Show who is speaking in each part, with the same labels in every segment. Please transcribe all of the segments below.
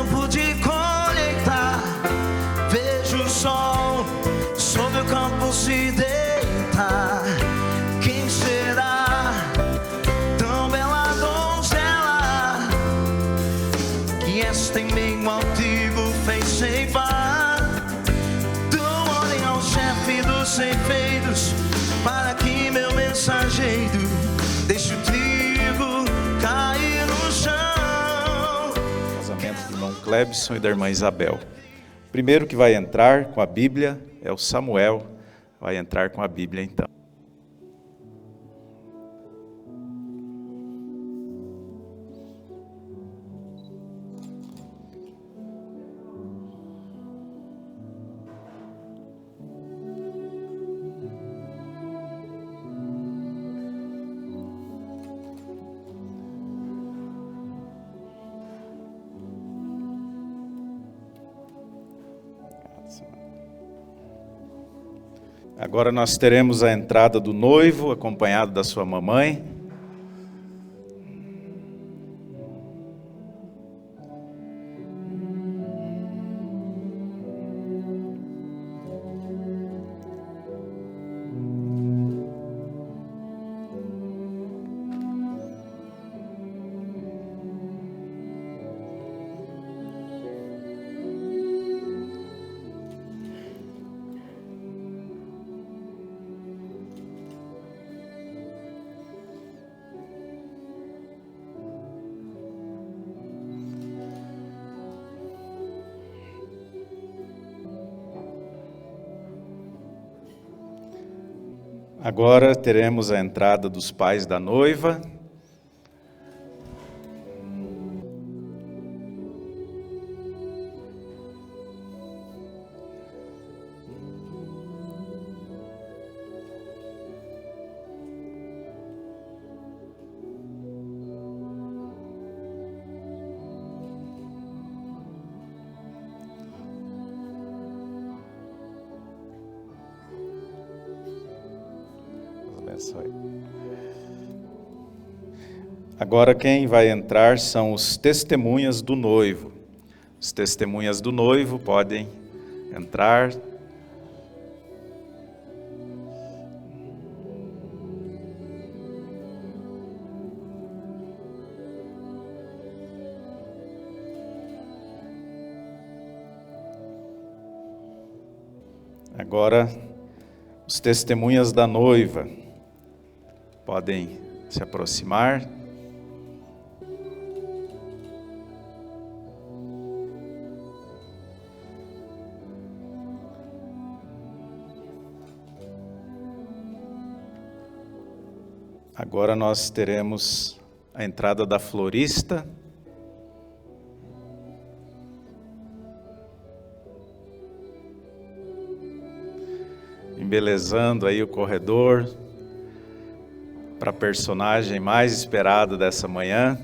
Speaker 1: tempo de colheita. Vejo o sol sobre o campo se deitar. Quem será tão bela donzela que esta em meio ao trigo fez ceifar? Dou ordem ao chefe dos ceifeiros para que meu mensageiro deixe o trigo cair no chão.
Speaker 2: Casamento do irmão Clebson e da irmã Isabel. Primeiro que vai entrar com a Bíblia é o Samuel, vai entrar com a Bíblia então. Agora nós teremos a entrada do noivo, acompanhado da sua mamãe. Agora teremos a entrada dos pais da noiva. Agora quem vai entrar são os testemunhas do noivo. Os testemunhas do noivo podem entrar. Agora os testemunhas da noiva podem se aproximar. Agora nós teremos a entrada da florista. Embelezando aí o corredor para a personagem mais esperada dessa manhã.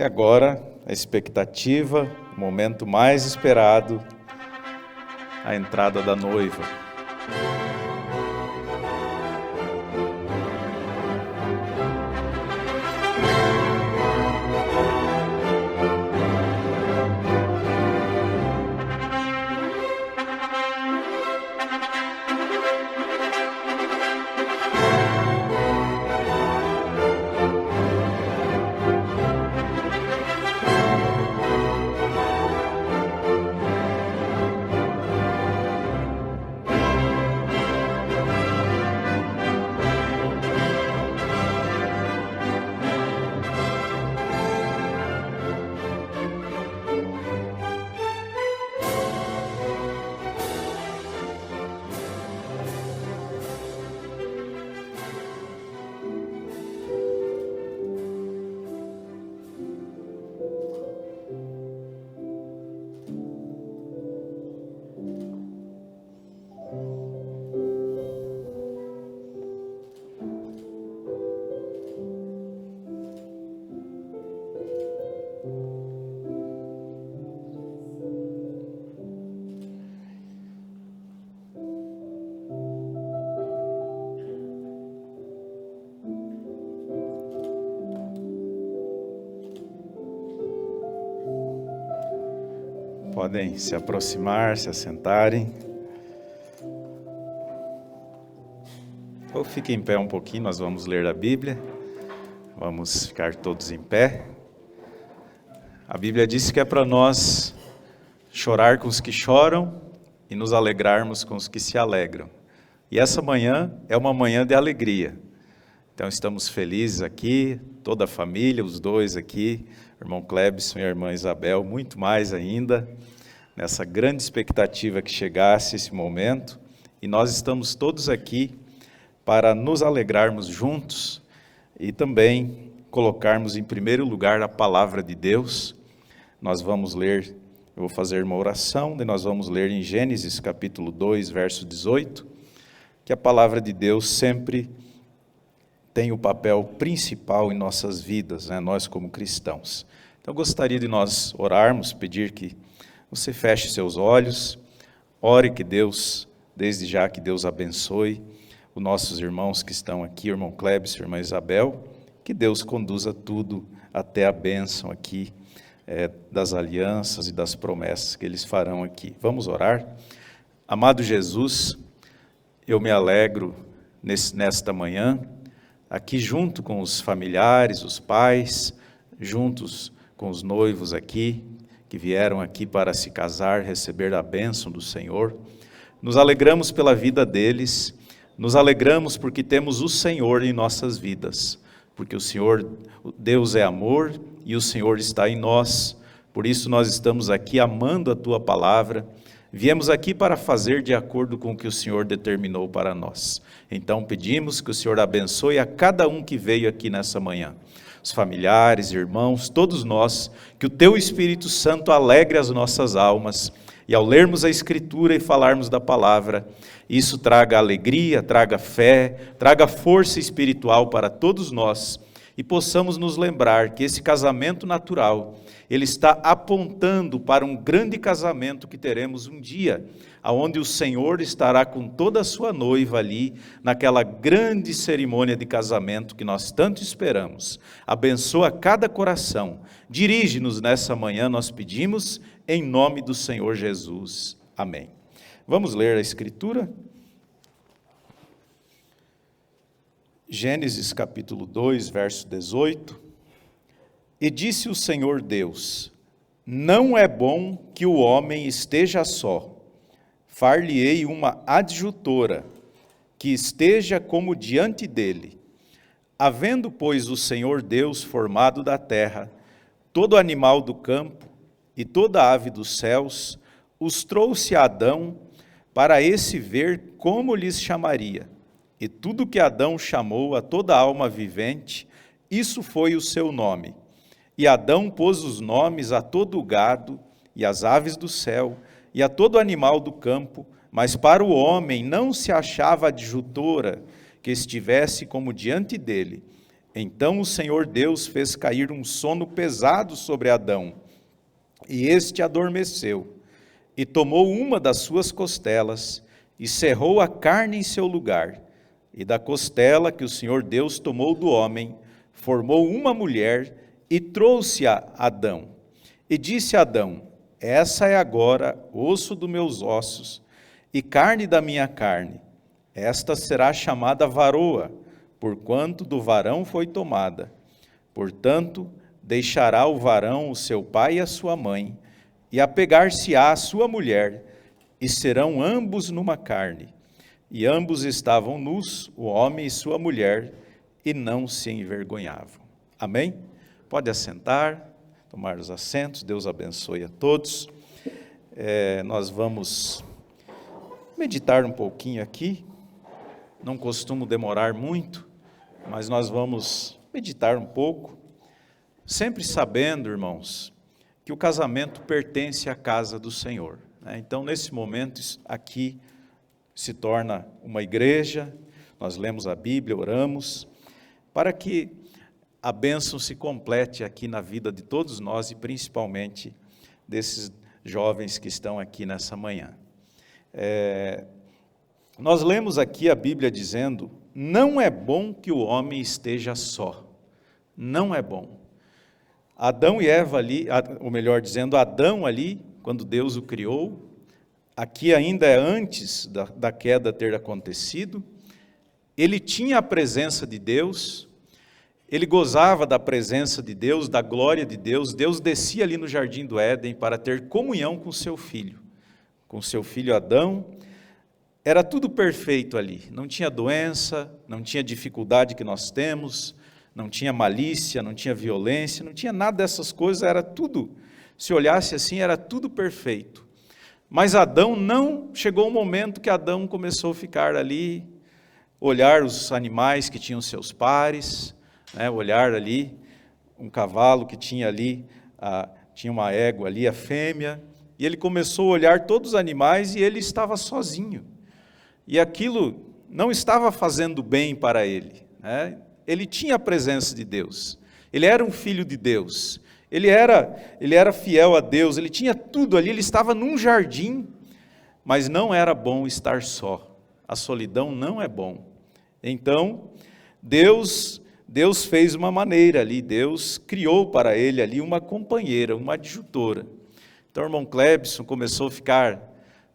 Speaker 2: E agora, a expectativa, o momento mais esperado, a entrada da noiva. Podem se aproximar, se assentarem. Ou fiquem em pé um pouquinho, nós vamos ler a Bíblia. Vamos ficar todos em pé. A Bíblia diz que é para nós chorar com os que choram e nos alegrarmos com os que se alegram. E essa manhã é uma manhã de alegria. Então estamos felizes aqui, toda a família, os dois aqui, o irmão Clebson e a irmã Isabel, muito mais ainda, nessa grande expectativa que chegasse esse momento. E nós estamos todos aqui para nos alegrarmos juntos e também colocarmos em primeiro lugar a palavra de Deus. Nós vamos ler, eu vou fazer uma oração, daí nós vamos ler em Gênesis capítulo 2, verso 18, que a palavra de Deus sempre tem o papel principal em nossas vidas, né? Nós como cristãos. Então eu gostaria de nós orarmos, pedir que você feche seus olhos, ore que Deus, desde já que Deus abençoe os nossos irmãos que estão aqui, o irmão Clebson, a irmã Isabel, que Deus conduza tudo até a bênção aqui, das alianças e das promessas que eles farão aqui. Vamos orar? Amado Jesus, eu me alegro nesta manhã, aqui junto com os familiares, os pais, juntos com os noivos aqui, que vieram aqui para se casar, receber a bênção do Senhor. Nos alegramos pela vida deles, nos alegramos porque temos o Senhor em nossas vidas, porque o Senhor, Deus é amor e o Senhor está em nós, por isso nós estamos aqui amando a Tua palavra, viemos aqui para fazer de acordo com o que o Senhor determinou para nós. Então pedimos que o Senhor abençoe a cada um que veio aqui nessa manhã, os familiares, irmãos, todos nós, que o Teu Espírito Santo alegre as nossas almas, e ao lermos a Escritura e falarmos da palavra, isso traga alegria, traga fé, traga força espiritual para todos nós, e possamos nos lembrar que esse casamento natural, ele está apontando para um grande casamento que teremos um dia, aonde o Senhor estará com toda a sua noiva ali, naquela grande cerimônia de casamento que nós tanto esperamos. Abençoa cada coração, dirige-nos nessa manhã, nós pedimos, em nome do Senhor Jesus. Amém. Vamos ler a Escritura? Gênesis capítulo 2, verso 18. E disse o Senhor Deus: não é bom que o homem esteja só. Far-lhe-ei uma adjutora, que esteja como diante dele. Havendo, pois, o Senhor Deus formado da terra, todo animal do campo e toda ave dos céus, os trouxe a Adão, para esse ver como lhes chamaria. E tudo que Adão chamou a toda alma vivente, isso foi o seu nome. E Adão pôs os nomes a todo o gado, e às aves do céu, e a todo animal do campo, mas para o homem não se achava adjutora que estivesse como diante dele. Então o Senhor Deus fez cair um sono pesado sobre Adão, e este adormeceu, e tomou uma das suas costelas, e cerrou a carne em seu lugar, e da costela que o Senhor Deus tomou do homem, formou uma mulher, e trouxe a Adão. E disse a Adão: essa é agora osso dos meus ossos, e carne da minha carne. Esta será chamada varoa, porquanto do varão foi tomada. Portanto, deixará o varão o seu pai e a sua mãe, e apegar-se-á à sua mulher, e serão ambos numa carne. E ambos estavam nus, o homem e sua mulher, e não se envergonhavam. Amém? Pode assentar, tomar os assentos, Deus abençoe a todos. Nós vamos meditar um pouquinho aqui, não costumo demorar muito, mas nós vamos meditar um pouco, sempre sabendo, irmãos, que o casamento pertence à casa do Senhor, né? Então, nesse momento, aqui se torna uma igreja, nós lemos a Bíblia, oramos, para que a bênção se complete aqui na vida de todos nós e principalmente desses jovens que estão aqui nessa manhã. Nós lemos aqui a Bíblia dizendo: não é bom que o homem esteja só. Não é bom. Adão e Eva ali, ou melhor dizendo, Adão ali quando Deus o criou. Aqui ainda é antes da queda ter acontecido. Ele tinha a presença de Deus, ele gozava da presença de Deus, da glória de Deus. Deus descia ali no jardim do Éden para ter comunhão com seu filho Adão. Era tudo perfeito ali, não tinha doença, não tinha dificuldade que nós temos, não tinha malícia, não tinha violência, não tinha nada dessas coisas, era tudo, se olhasse assim, era tudo perfeito. Mas Adão não, chegou um momento que Adão começou a ficar ali, olhar os animais que tinham seus pares, né, olhar ali um cavalo que tinha ali, tinha uma égua ali, a fêmea, e ele começou a olhar todos os animais e ele estava sozinho. E aquilo não estava fazendo bem para ele, né? Ele tinha a presença de Deus, ele era um filho de Deus, ele era fiel a Deus, ele tinha tudo ali, ele estava num jardim, mas não era bom estar só, a solidão não é bom. Então, Deus fez uma maneira ali, Deus criou para ele ali uma companheira, uma adjutora. Então o irmão Clebson começou a ficar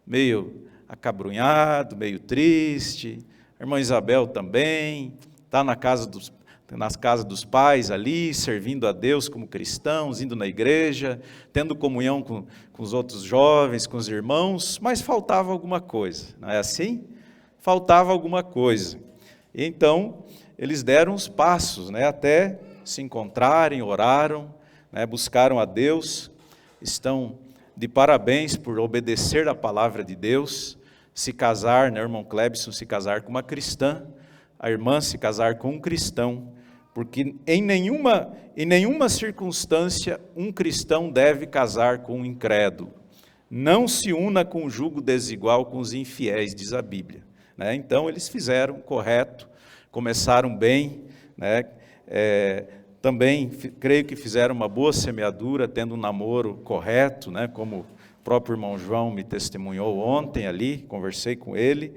Speaker 2: meio acabrunhado, meio triste, a irmã Isabel também, está nas casas dos pais ali, servindo a Deus como cristãos, indo na igreja, tendo comunhão com os outros jovens, com os irmãos, mas faltava alguma coisa, não é assim? Faltava alguma coisa. Então, eles deram os passos, né, até se encontrarem, oraram, né, buscaram a Deus, estão de parabéns por obedecer a palavra de Deus, se casar, né, o irmão Clebson se casar com uma cristã, a irmã se casar com um cristão, porque em nenhuma circunstância um cristão deve casar com um incrédulo. Não se una com jugo desigual com os infiéis, diz a Bíblia, né? Então eles fizeram correto, começaram bem, né? Também creio que fizeram uma boa semeadura, tendo um namoro correto, né? Como o próprio irmão João me testemunhou ontem ali, conversei com ele.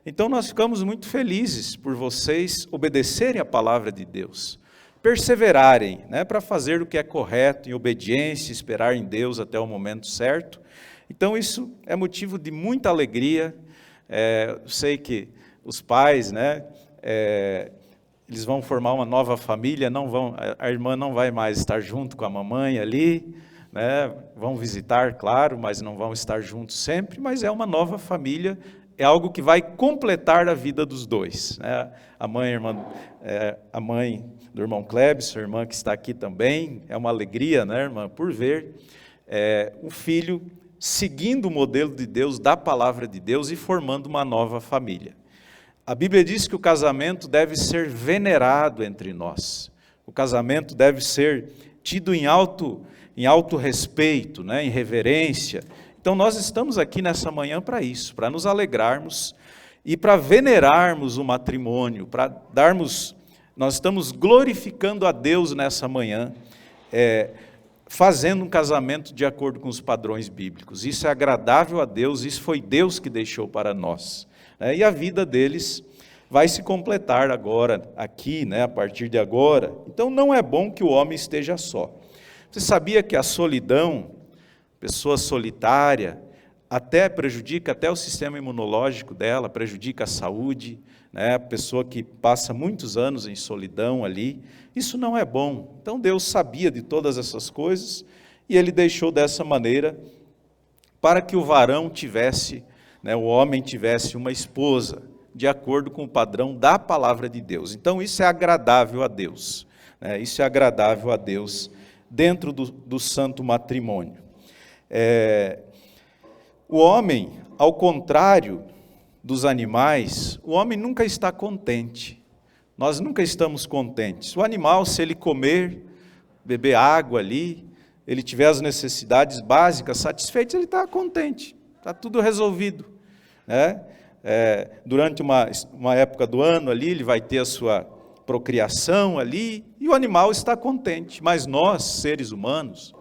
Speaker 2: Então nós ficamos muito felizes por vocês obedecerem a palavra de Deus, perseverarem, né, para fazer o que é correto, em obediência, esperar em Deus até o momento certo. Então isso é motivo de muita alegria. Sei que os pais, né, eles vão formar uma nova família, a irmã não vai mais estar junto com a mamãe ali, né, vão visitar, claro, mas não vão estar juntos sempre, mas é uma nova família, é algo que vai completar a vida dos dois, né? A mãe do irmão Clebson, a irmã que está aqui também, é uma alegria, né, irmã, por ver o filho seguindo o modelo de Deus, da palavra de Deus e formando uma nova família. A Bíblia diz que o casamento deve ser venerado entre nós, o casamento deve ser tido em alto respeito, né, em reverência. Então nós estamos aqui nessa manhã para isso, para nos alegrarmos e para venerarmos o matrimônio, nós estamos glorificando a Deus nessa manhã, fazendo um casamento de acordo com os padrões bíblicos. Isso é agradável a Deus, isso foi Deus que deixou para nós, né? E a vida deles vai se completar agora, aqui, né, a partir de agora. Então não é bom que o homem esteja só. Você sabia que a solidão, pessoa solitária, prejudica até o sistema imunológico dela, prejudica a saúde, né? A pessoa que passa muitos anos em solidão ali, isso não é bom. Então Deus sabia de todas essas coisas e Ele deixou dessa maneira para que o varão tivesse, né, o homem tivesse uma esposa, de acordo com o padrão da palavra de Deus. Então isso é agradável a Deus, né? Isso é agradável a Deus dentro do santo matrimônio. O homem, ao contrário dos animais, o homem nunca está contente. Nós nunca estamos contentes. O animal, se ele comer, beber água ali, ele tiver as necessidades básicas satisfeitas, ele está contente, está tudo resolvido, né? Durante uma época do ano ali, ele vai ter a sua procriação ali, e o animal está contente. Mas nós, seres humanos,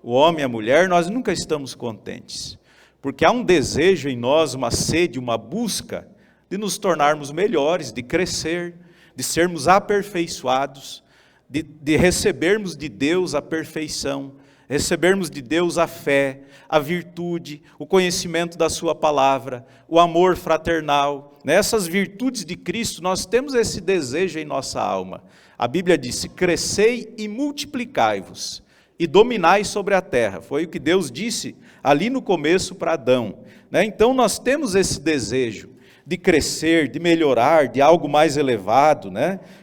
Speaker 2: o homem e a mulher, nós nunca estamos contentes, porque há um desejo em nós, uma sede, uma busca de nos tornarmos melhores, de crescer, de sermos aperfeiçoados, de recebermos de Deus a perfeição. recebermos de Deus a fé, a virtude, o conhecimento da sua palavra, o amor fraternal. Nessas virtudes de Cristo, nós temos esse desejo em nossa alma. A Bíblia diz: crescei e multiplicai-vos, e dominai sobre a terra. Foi o que Deus disse ali no começo para Adão. Então nós temos esse desejo de crescer, de melhorar, de algo mais elevado,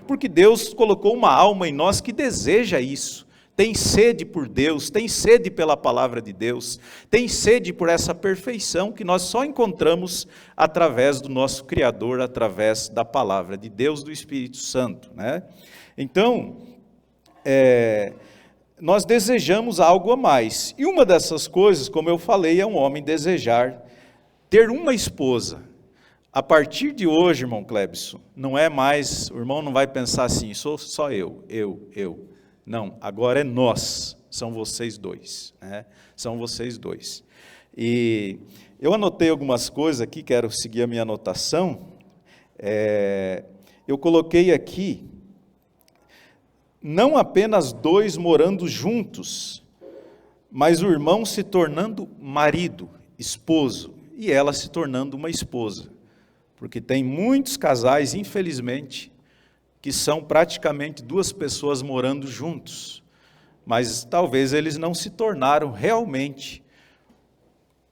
Speaker 2: porque Deus colocou uma alma em nós que deseja isso, tem sede por Deus, tem sede pela palavra de Deus, tem sede por essa perfeição que nós só encontramos através do nosso Criador, através da palavra de Deus, do Espírito Santo. Então, nós desejamos algo a mais, e uma dessas coisas, como eu falei, é um homem desejar ter uma esposa. A partir de hoje, irmão Clebson, não é mais, o irmão não vai pensar assim, sou só eu. Não, agora é nós, são vocês dois, são vocês dois. E eu anotei algumas coisas aqui, quero seguir a minha anotação. Eu coloquei aqui, não apenas dois morando juntos, mas o irmão se tornando marido, esposo, e ela se tornando uma esposa. Porque tem muitos casais, infelizmente, que são praticamente duas pessoas morando juntos, mas talvez eles não se tornaram realmente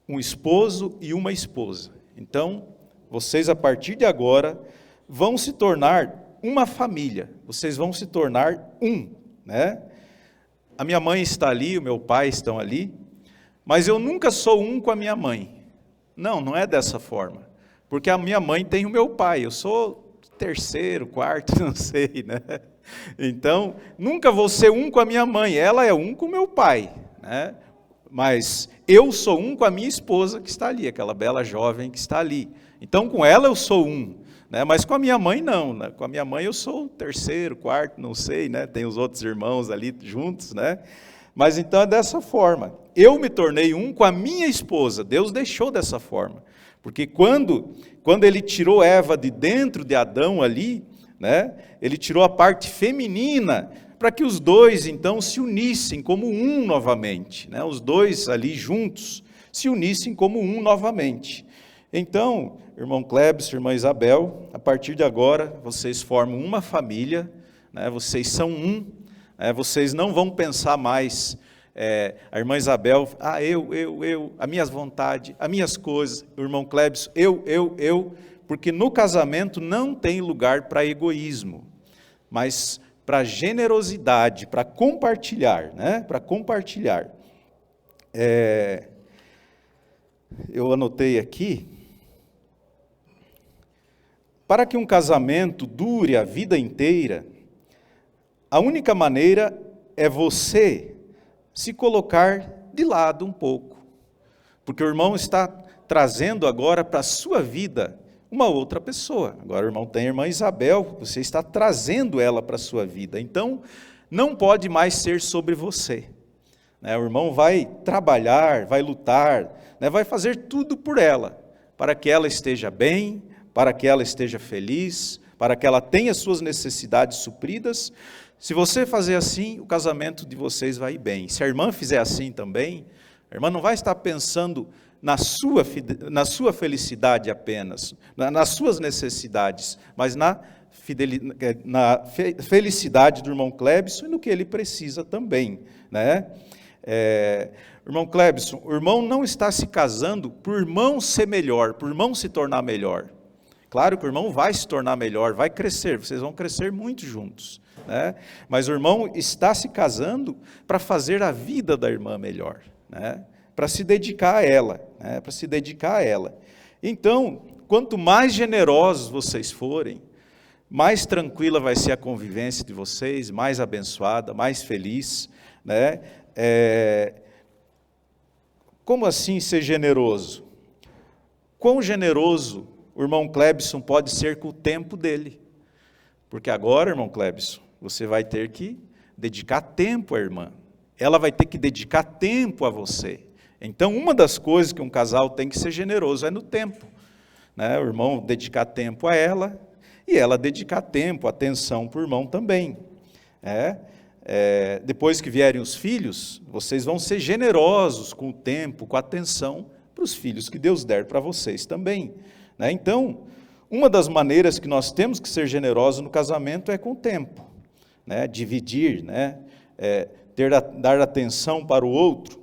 Speaker 2: um esposo e uma esposa. Então, vocês a partir de agora vão se tornar uma família, vocês vão se tornar um. A minha mãe está ali, o meu pai estão ali, mas eu nunca sou um com a minha mãe. Não é dessa forma. Porque a minha mãe tem o meu pai, eu sou terceiro, quarto, não sei, Então, nunca vou ser um com a minha mãe, ela é um com o meu pai, Mas eu sou um com a minha esposa que está ali, aquela bela jovem que está ali. Então, com ela eu sou um, mas com a minha mãe não, Com a minha mãe eu sou terceiro, quarto, não sei, Tem os outros irmãos ali juntos, Mas então é dessa forma. Eu me tornei um com a minha esposa, Deus deixou dessa forma. Porque quando ele tirou Eva de dentro de Adão ali, ele tirou a parte feminina, para que os dois então se unissem como um novamente, os dois ali juntos se unissem como um novamente. Então, irmão Clebson, irmã Isabel, a partir de agora vocês formam uma família, vocês são um, vocês não vão pensar mais, a irmã Isabel, eu, as minhas vontades, as minhas coisas, o irmão Clebson, eu, porque no casamento não tem lugar para egoísmo, mas para generosidade, para compartilhar, para compartilhar. Eu anotei aqui, para que um casamento dure a vida inteira, a única maneira é você se colocar de lado um pouco, porque o irmão está trazendo agora para a sua vida uma outra pessoa. Agora o irmão tem a irmã Isabel, você está trazendo ela para a sua vida, então não pode mais ser sobre você. O irmão vai trabalhar, vai lutar, vai fazer tudo por ela, para que ela esteja bem, para que ela esteja feliz, para que ela tenha suas necessidades supridas. Se você fazer assim, o casamento de vocês vai bem. Se a irmã fizer assim também, a irmã não vai estar pensando na sua felicidade apenas, nas suas necessidades, mas na felicidade do irmão Clebson e no que ele precisa também. Irmão Clebson, o irmão não está se casando por irmão ser melhor, por irmão se tornar melhor. Claro que o irmão vai se tornar melhor, vai crescer, vocês vão crescer muito juntos. Mas o irmão está se casando para fazer a vida da irmã melhor, para se dedicar a ela, para se dedicar a ela. Então, quanto mais generosos vocês forem, mais tranquila vai ser a convivência de vocês, mais abençoada, mais feliz. Como assim ser generoso? Quão generoso o irmão Clebson pode ser com o tempo dele? Porque agora, irmão Clebson, você vai ter que dedicar tempo à irmã. Ela vai ter que dedicar tempo a você. Então, uma das coisas que um casal tem que ser generoso é no tempo. O irmão dedicar tempo a ela e ela dedicar tempo, atenção para o irmão também. depois que vierem os filhos, vocês vão ser generosos com o tempo, com a atenção para os filhos que Deus der para vocês também, né? Então, uma das maneiras que nós temos que ser generosos no casamento é com o tempo, né? Dividir, né? Dar atenção para o outro.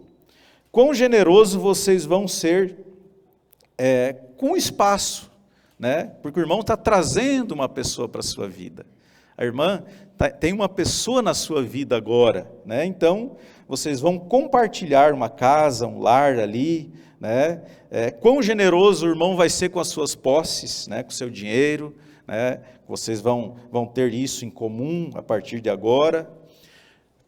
Speaker 2: Quão generoso vocês vão ser com o espaço, né? Porque o irmão está trazendo uma pessoa para a sua vida. A irmã tem uma pessoa na sua vida agora, né? Então, vocês vão compartilhar uma casa, um lar ali, né? Quão generoso o irmão vai ser com as suas posses, né? Com o seu dinheiro, né? Vocês vão ter isso em comum a partir de agora.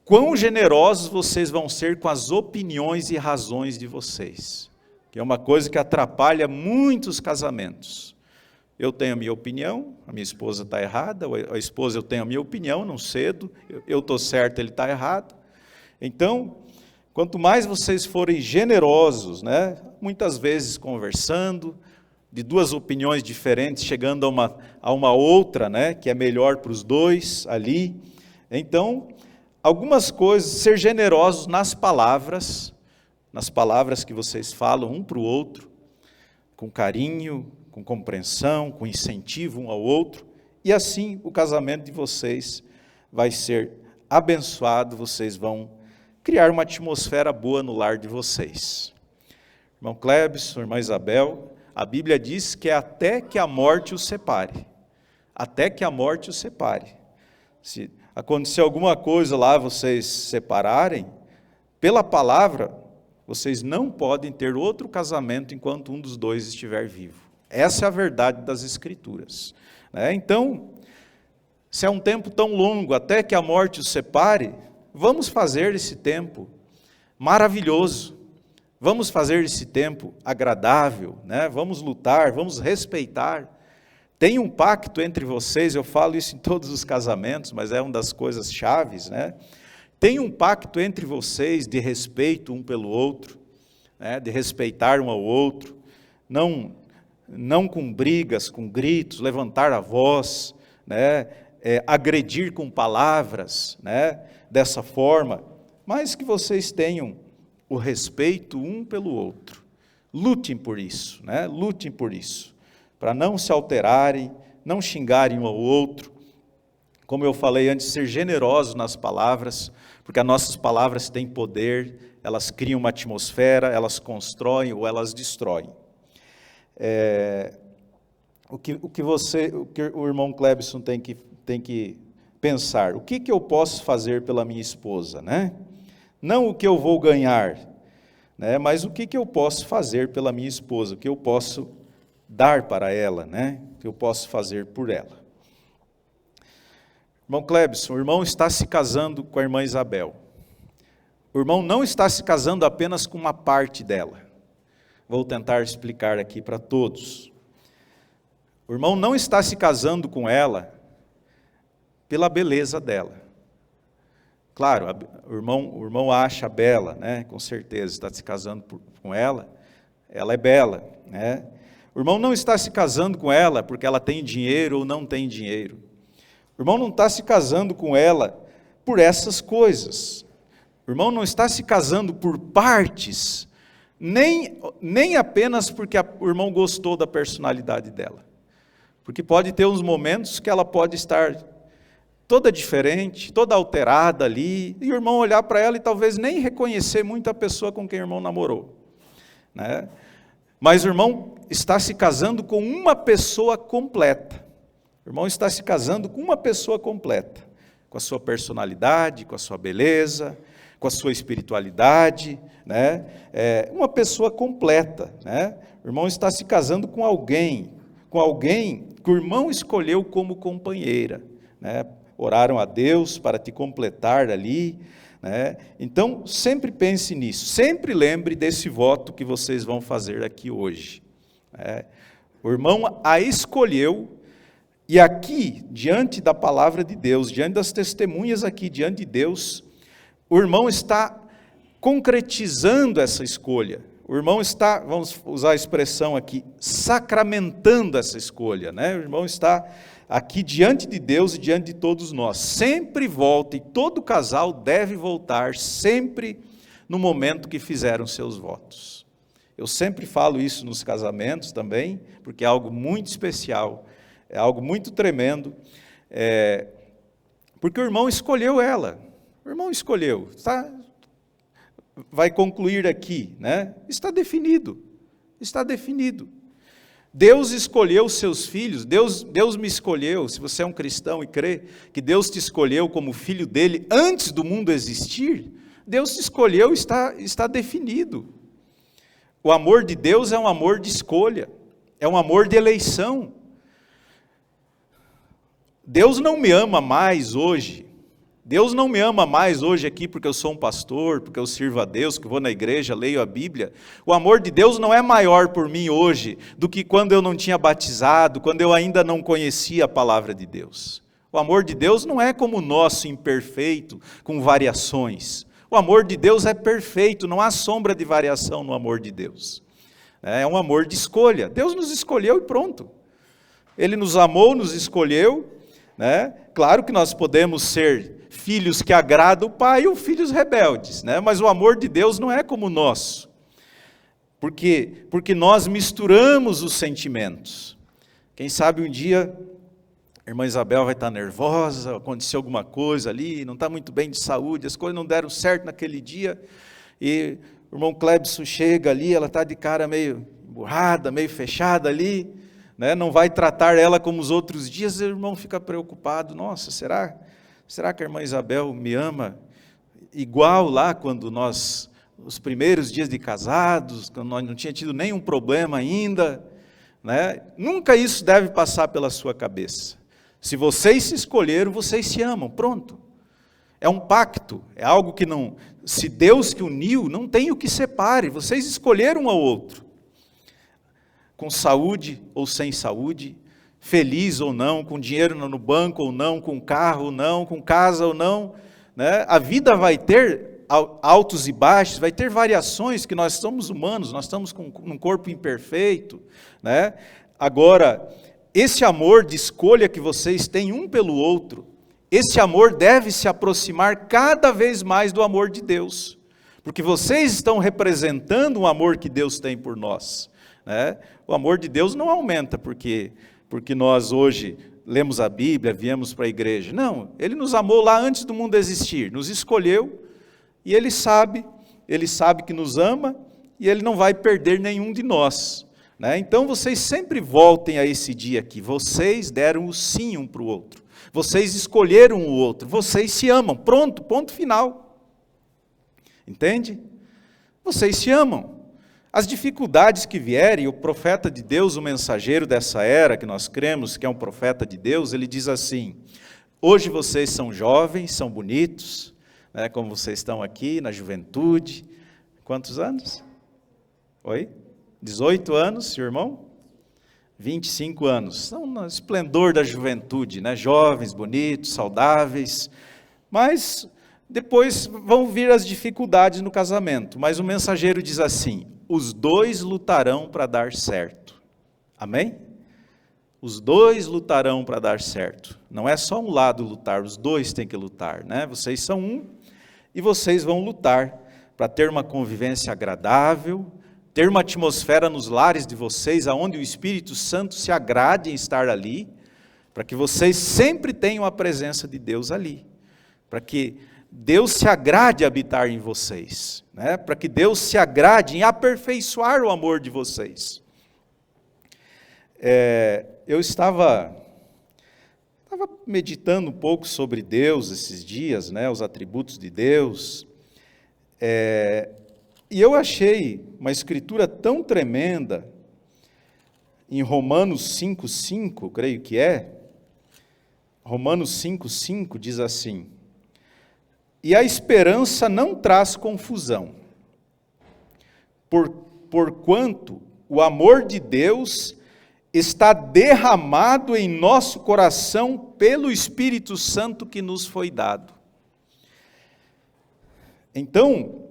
Speaker 2: Quão generosos vocês vão ser com as opiniões e razões de vocês, que é uma coisa que atrapalha muitos casamentos. Eu tenho a minha opinião, a minha esposa está errada, a esposa eu tenho a minha opinião, não cedo, eu estou certo, ele está errado. Então, quanto mais vocês forem generosos, né, muitas vezes conversando, de duas opiniões diferentes, chegando a uma outra, né, que é melhor para os dois ali. Então, algumas coisas, ser generosos nas palavras que vocês falam um para o outro, com carinho, com compreensão, com incentivo um ao outro, e assim o casamento de vocês vai ser abençoado, vocês vão criar uma atmosfera boa no lar de vocês. Irmão Clebson, irmã Isabel, a Bíblia diz que é até que a morte os separe. Até que a morte os separe. Se acontecer alguma coisa lá, vocês se separarem, pela palavra, vocês não podem ter outro casamento enquanto um dos dois estiver vivo. Essa é a verdade das Escrituras, né? Então, se é um tempo tão longo, até que a morte os separe, vamos fazer esse tempo maravilhoso, vamos fazer esse tempo agradável, né? Vamos lutar, vamos respeitar. Tem um pacto entre vocês, eu falo isso em todos os casamentos, mas é uma das coisas chaves, né? Tem um pacto entre vocês de respeito um pelo outro, né? De respeitar um ao outro, não com brigas, com gritos, levantar a voz, né? Agredir com palavras, né? Dessa forma, mas que vocês tenham o respeito um pelo outro. Lutem por isso, né? Lutem por isso, para não se alterarem, não xingarem um ao outro. Como eu falei antes, ser generosos nas palavras, porque as nossas palavras têm poder, elas criam uma atmosfera, elas constroem ou elas destroem. O que o irmão Clebson tem que pensar, o que eu posso fazer pela minha esposa, né? Não o que eu vou ganhar, né? Mas o que eu posso fazer pela minha esposa, o que eu posso dar para ela, né? O que eu posso fazer por ela. Irmão Clebson, o irmão está se casando com a irmã Isabel. O irmão não está se casando apenas com uma parte dela. Vou tentar explicar aqui para todos. O irmão não está se casando com ela pela beleza dela. Claro, o irmão acha bela, né? Com certeza, está se casando com ela é bela, né? O irmão não está se casando com ela porque ela tem dinheiro ou não tem dinheiro. O irmão não está se casando com ela por essas coisas. O irmão não está se casando por partes, nem apenas porque o irmão gostou da personalidade dela. Porque pode ter uns momentos que ela pode estar toda diferente, toda alterada ali, e o irmão olhar para ela e talvez nem reconhecer muito a pessoa com quem o irmão namorou, né? Mas o irmão está se casando com uma pessoa completa. O irmão está se casando com uma pessoa completa, com a sua personalidade, com a sua beleza, com a sua espiritualidade, né? Uma pessoa completa, né? O irmão está se casando com alguém que o irmão escolheu como companheira, né? Oraram a Deus para te completar ali, né? Então, sempre pense nisso, sempre lembre desse voto que vocês vão fazer aqui hoje, né? O irmão a escolheu, e aqui, diante da palavra de Deus, diante das testemunhas aqui, diante de Deus, o irmão está concretizando essa escolha. O irmão está, vamos usar a expressão aqui, sacramentando essa escolha, né? O irmão está aqui diante de Deus e diante de todos nós. Sempre volta, e todo casal deve voltar sempre no momento que fizeram seus votos. Eu sempre falo isso nos casamentos também, porque é algo muito especial, é algo muito tremendo, porque o irmão escolheu ela, o irmão escolheu, vai concluir aqui, né? Está definido, está definido. Deus escolheu os seus filhos, Deus me escolheu. Se você é um cristão e crê que Deus te escolheu como filho dele antes do mundo existir, Deus te escolheu, está definido. O amor de Deus é um amor de escolha, é um amor de eleição. Deus não me ama mais hoje, Deus não me ama mais hoje aqui porque eu sou um pastor, porque eu sirvo a Deus, que vou na igreja, leio a Bíblia. O amor de Deus não é maior por mim hoje do que quando eu não tinha batizado, quando eu ainda não conhecia a palavra de Deus. O amor de Deus não é como o nosso, imperfeito, com variações. O amor de Deus é perfeito, não há sombra de variação no amor de Deus. É um amor de escolha. Deus nos escolheu e pronto. Ele nos amou, nos escolheu, né? Claro que nós podemos ser filhos que agradam o Pai ou filhos rebeldes, né? Mas o amor de Deus não é como o nosso. Porque nós misturamos os sentimentos. Quem sabe um dia a irmã Isabel vai estar nervosa, aconteceu alguma coisa ali, não está muito bem de saúde, as coisas não deram certo naquele dia, e o irmão Clebson chega ali, ela está de cara meio emburrada, meio fechada ali, né? Não vai tratar ela como os outros dias, o irmão fica preocupado, nossa, será que a irmã Isabel me ama igual lá quando nós, os primeiros dias de casados, quando nós não tinha tido nenhum problema ainda, né? Nunca isso deve passar pela sua cabeça. Se vocês se escolheram, vocês se amam, pronto. É um pacto, é algo que não, se Deus que uniu, não tem o que separe, vocês escolheram um ao outro. Com saúde ou sem saúde, feliz ou não, com dinheiro no banco ou não, com carro ou não, com casa ou não, né? A vida vai ter altos e baixos, vai ter variações, que nós somos humanos, nós estamos com um corpo imperfeito, né? Agora, esse amor de escolha que vocês têm um pelo outro, esse amor deve se aproximar cada vez mais do amor de Deus, porque vocês estão representando o amor que Deus tem por nós, né? O amor de Deus não aumenta porque nós hoje lemos a Bíblia, viemos para a igreja. Não, Ele nos amou lá antes do mundo existir, nos escolheu, e Ele sabe que nos ama, e Ele não vai perder nenhum de nós, né? Então vocês sempre voltem a esse dia aqui, vocês deram o sim um para o outro, vocês escolheram o outro, vocês se amam, pronto, ponto final. Entende? Vocês se amam. As dificuldades que vierem, o profeta de Deus, o mensageiro dessa era, que nós cremos que é um profeta de Deus, ele diz assim: hoje vocês são jovens, são bonitos, né, como vocês estão aqui na juventude. Quantos anos? Oi? 18 anos, seu irmão? 25 anos. São no esplendor da juventude, né? Jovens, bonitos, saudáveis. Mas depois vão vir as dificuldades no casamento. Mas o mensageiro diz assim: os dois lutarão para dar certo. Amém? Os dois lutarão para dar certo. Não é só um lado lutar, os dois têm que lutar, né? Vocês são um e vocês vão lutar para ter uma convivência agradável, ter uma atmosfera nos lares de vocês, aonde o Espírito Santo se agrade em estar ali, para que vocês sempre tenham a presença de Deus ali, para que Deus se agrade em habitar em vocês, né? Para que Deus se agrade em aperfeiçoar o amor de vocês. Eu estava meditando um pouco sobre Deus esses dias, né? Os atributos de Deus, e eu achei uma escritura tão tremenda, em Romanos 5,5, creio que Romanos 5,5 diz assim: e a esperança não traz confusão, porquanto o amor de Deus está derramado em nosso coração pelo Espírito Santo que nos foi dado. Então,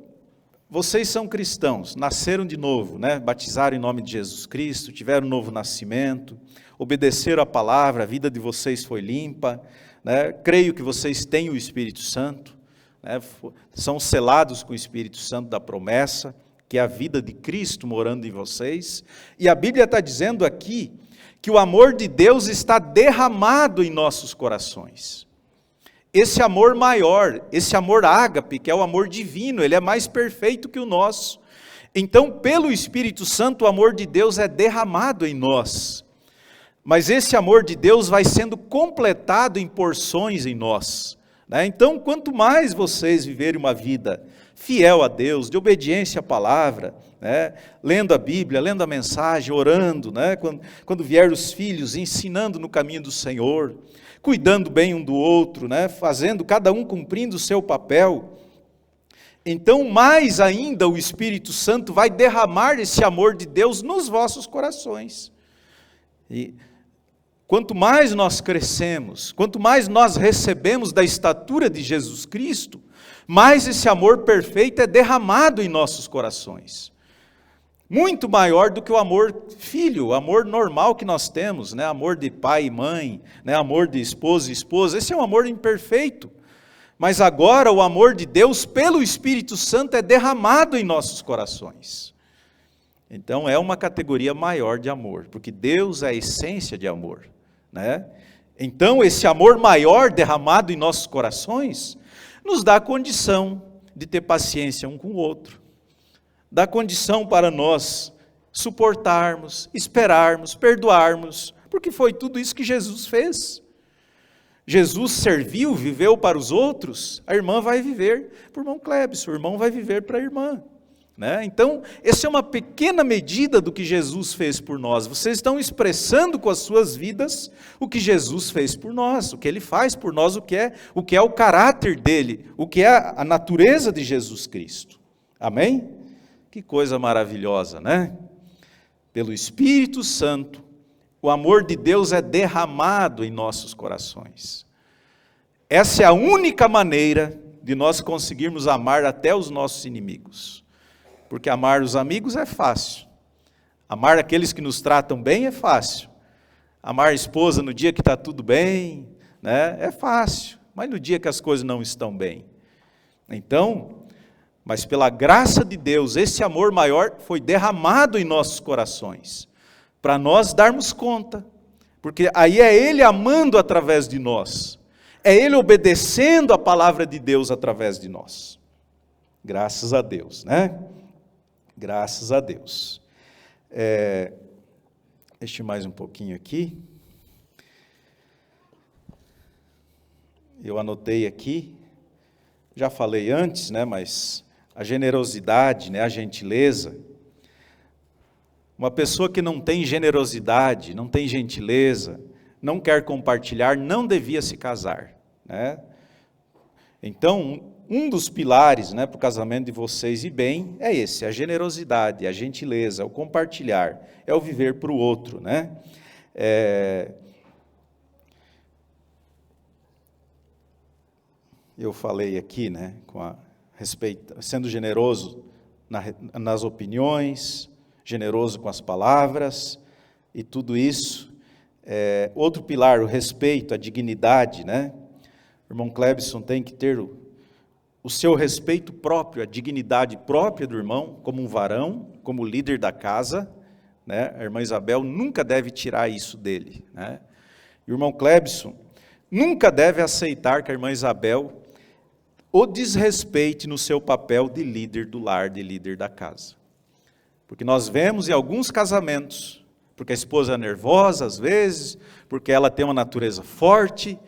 Speaker 2: vocês são cristãos, nasceram de novo, né? Batizaram em nome de Jesus Cristo, tiveram um novo nascimento, obedeceram a palavra, a vida de vocês foi limpa, né? Creio que vocês têm o Espírito Santo, né? São selados com o Espírito Santo da promessa, que é a vida de Cristo morando em vocês, e a Bíblia está dizendo aqui, que o amor de Deus está derramado em nossos corações. Esse amor maior, esse amor ágape, que é o amor divino, ele é mais perfeito que o nosso. Então, pelo Espírito Santo, o amor de Deus é derramado em nós. Mas esse amor de Deus vai sendo completado em porções em nós, né? Então, quanto mais vocês viverem uma vida fiel a Deus, de obediência à palavra, né? Lendo a Bíblia, lendo a mensagem, orando, né? Quando vier os filhos, ensinando no caminho do Senhor, cuidando bem um do outro, né? Fazendo, cada um cumprindo o seu papel, então mais ainda o Espírito Santo vai derramar esse amor de Deus nos vossos corações. E quanto mais nós crescemos, quanto mais nós recebemos da estatura de Jesus Cristo, mais esse amor perfeito é derramado em nossos corações. Muito maior do que o amor filho, o amor normal que nós temos, né? Amor de pai e mãe, né? Amor de esposo e esposa, esse é um amor imperfeito. Mas agora o amor de Deus pelo Espírito Santo é derramado em nossos corações. Então é uma categoria maior de amor, porque Deus é a essência de amor, né? Então esse amor maior derramado em nossos corações nos dá a condição de ter paciência um com o outro, dá condição para nós suportarmos, esperarmos, perdoarmos, porque foi tudo isso que Jesus fez. Jesus serviu, viveu para os outros, a irmã vai viver para o irmão Clebson, o irmão vai viver para a irmã, né? Então, essa é uma pequena medida do que Jesus fez por nós. Vocês estão expressando com as suas vidas o que Jesus fez por nós, o que Ele faz por nós, o que é o caráter dEle, o que é a natureza de Jesus Cristo. Amém? Que coisa maravilhosa, né? Pelo Espírito Santo, o amor de Deus é derramado em nossos corações. Essa é a única maneira de nós conseguirmos amar até os nossos inimigos. Porque amar os amigos é fácil. Amar aqueles que nos tratam bem é fácil. Amar a esposa no dia que está tudo bem, né, é fácil. Mas no dia que as coisas não estão bem. Então, mas pela graça de Deus, esse amor maior foi derramado em nossos corações. Para nós darmos conta. Porque aí é Ele amando através de nós. É Ele obedecendo a palavra de Deus através de nós. Graças a Deus, né? Graças a Deus. Deixa eu mais um pouquinho aqui. Eu anotei aqui, já falei antes, né, mas a generosidade, né, a gentileza. Uma pessoa que não tem generosidade, não tem gentileza, não quer compartilhar, não devia se casar, né? Então, um dos pilares, né, para o casamento de vocês e bem é esse, a generosidade, a gentileza, o compartilhar, é o viver para o outro, né? Eu falei aqui, né, sendo generoso nas opiniões, generoso com as palavras e tudo isso. Outro pilar, o respeito, a dignidade, né? O irmão Clebson tem que ter o seu respeito próprio, a dignidade própria do irmão, como um varão, como líder da casa, né? A irmã Isabel nunca deve tirar isso dele, né? E o irmão Clebson nunca deve aceitar que a irmã Isabel o desrespeite no seu papel de líder do lar, de líder da casa. Porque nós vemos em alguns casamentos, porque a esposa é nervosa às vezes, porque ela tem uma natureza forte,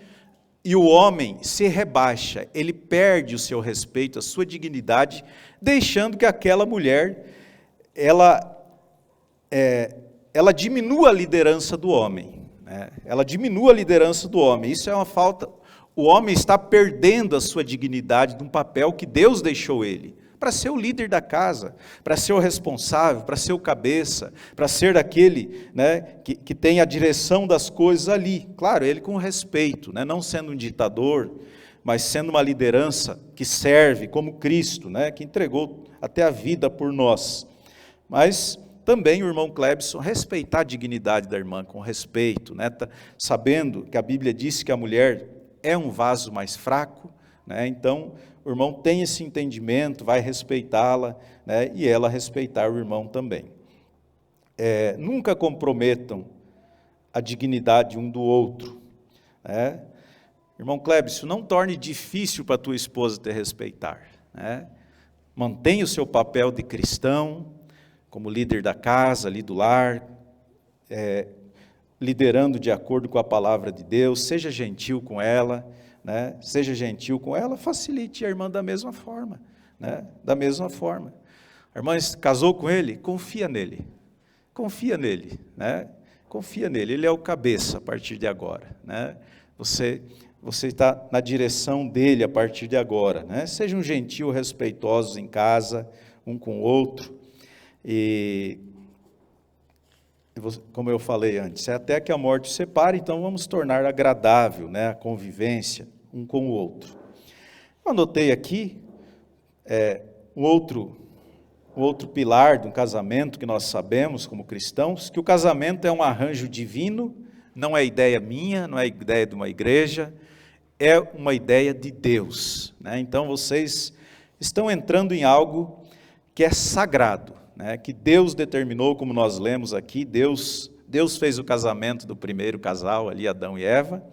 Speaker 2: e o homem se rebaixa, ele perde o seu respeito, a sua dignidade, deixando que aquela mulher, ela diminua a liderança do homem, né? Ela diminua a liderança do homem, isso é uma falta. O homem está perdendo a sua dignidade de um papel que Deus deixou ele, para ser o líder da casa, para ser o responsável, para ser o cabeça, para ser aquele, né, que tem a direção das coisas ali. Claro, ele com respeito, né, não sendo um ditador, mas sendo uma liderança que serve como Cristo, né, que entregou até a vida por nós. Mas também o irmão Clebson respeitar a dignidade da irmã com respeito, né? Sabendo que a Bíblia diz que a mulher é um vaso mais fraco, né? Então o irmão tem esse entendimento, vai respeitá-la, né? E ela respeitar o irmão também. Nunca comprometam a dignidade um do outro, né? Irmão Clebson, não torne difícil para a tua esposa te respeitar, né? Mantenha o seu papel de cristão, como líder da casa, ali do lar, liderando de acordo com a palavra de Deus, seja gentil com ela, né? Seja gentil com ela, facilite a irmã da mesma forma, né? Da mesma forma. A irmã casou com ele, confia nele, né? Confia nele, ele é o cabeça a partir de agora, né? Você está na direção dele a partir de agora, né? Sejam gentil, respeitosos em casa, um com o outro, e como eu falei antes, até que a morte os separe, então vamos tornar agradável, né, a convivência um com o outro. Eu anotei aqui um outro pilar de um casamento que nós sabemos como cristãos, que o casamento é um arranjo divino, não é ideia minha, não é ideia de uma igreja, é uma ideia de Deus, né? Então vocês estão entrando em algo que é sagrado, né? Que Deus determinou, como nós lemos aqui, Deus fez o casamento do primeiro casal ali, Adão e Eva,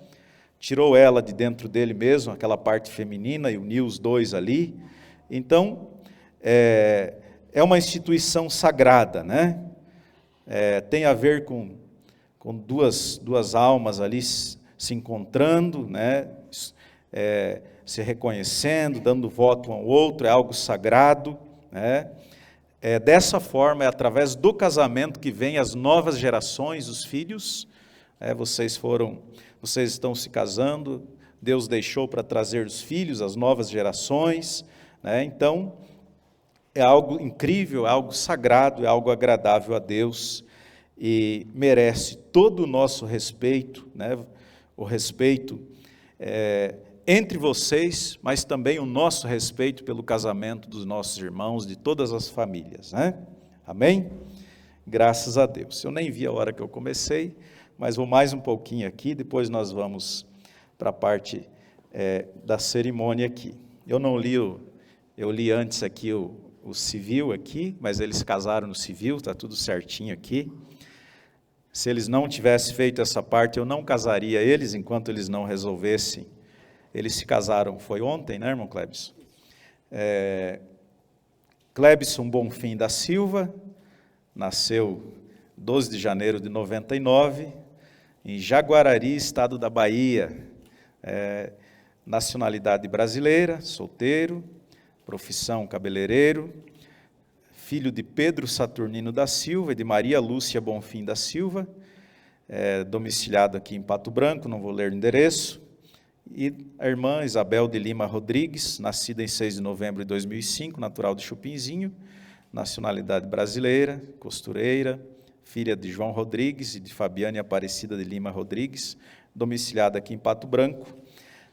Speaker 2: tirou ela de dentro dele mesmo, aquela parte feminina, e uniu os dois ali. Então é uma instituição sagrada, né? Tem a ver com duas almas ali se encontrando, né? Se reconhecendo, dando voto um ao outro, é algo sagrado, né? Dessa forma, é através do casamento que vem as novas gerações, os filhos. Vocês estão se casando, Deus deixou para trazer os filhos, as novas gerações, né? Então, é algo incrível, é algo sagrado, é algo agradável a Deus, e merece todo o nosso respeito, né? O respeito entre vocês, mas também o nosso respeito pelo casamento dos nossos irmãos, de todas as famílias, né? Amém? Graças a Deus. Eu nem vi a hora que eu comecei, mas vou mais um pouquinho aqui, depois nós vamos para a parte da cerimônia aqui. Eu li antes aqui o civil aqui, mas eles casaram no civil, está tudo certinho aqui. Se eles não tivessem feito essa parte, eu não casaria eles, enquanto eles não resolvessem. Eles se casaram, foi ontem, né, irmão Clebson? Clebson Bonfim da Silva, nasceu 12 de janeiro de 99, em Jaguarari, estado da Bahia, nacionalidade brasileira, solteiro, profissão cabeleireiro, filho de Pedro Saturnino da Silva e de Maria Lúcia Bonfim da Silva, domiciliado aqui em Pato Branco, não vou ler o endereço, e a irmã Isabel de Lima Rodrigues, nascida em 6 de novembro de 2005, natural de Chupinzinho, nacionalidade brasileira, costureira, filha de João Rodrigues e de Fabiane Aparecida de Lima Rodrigues, domiciliada aqui em Pato Branco.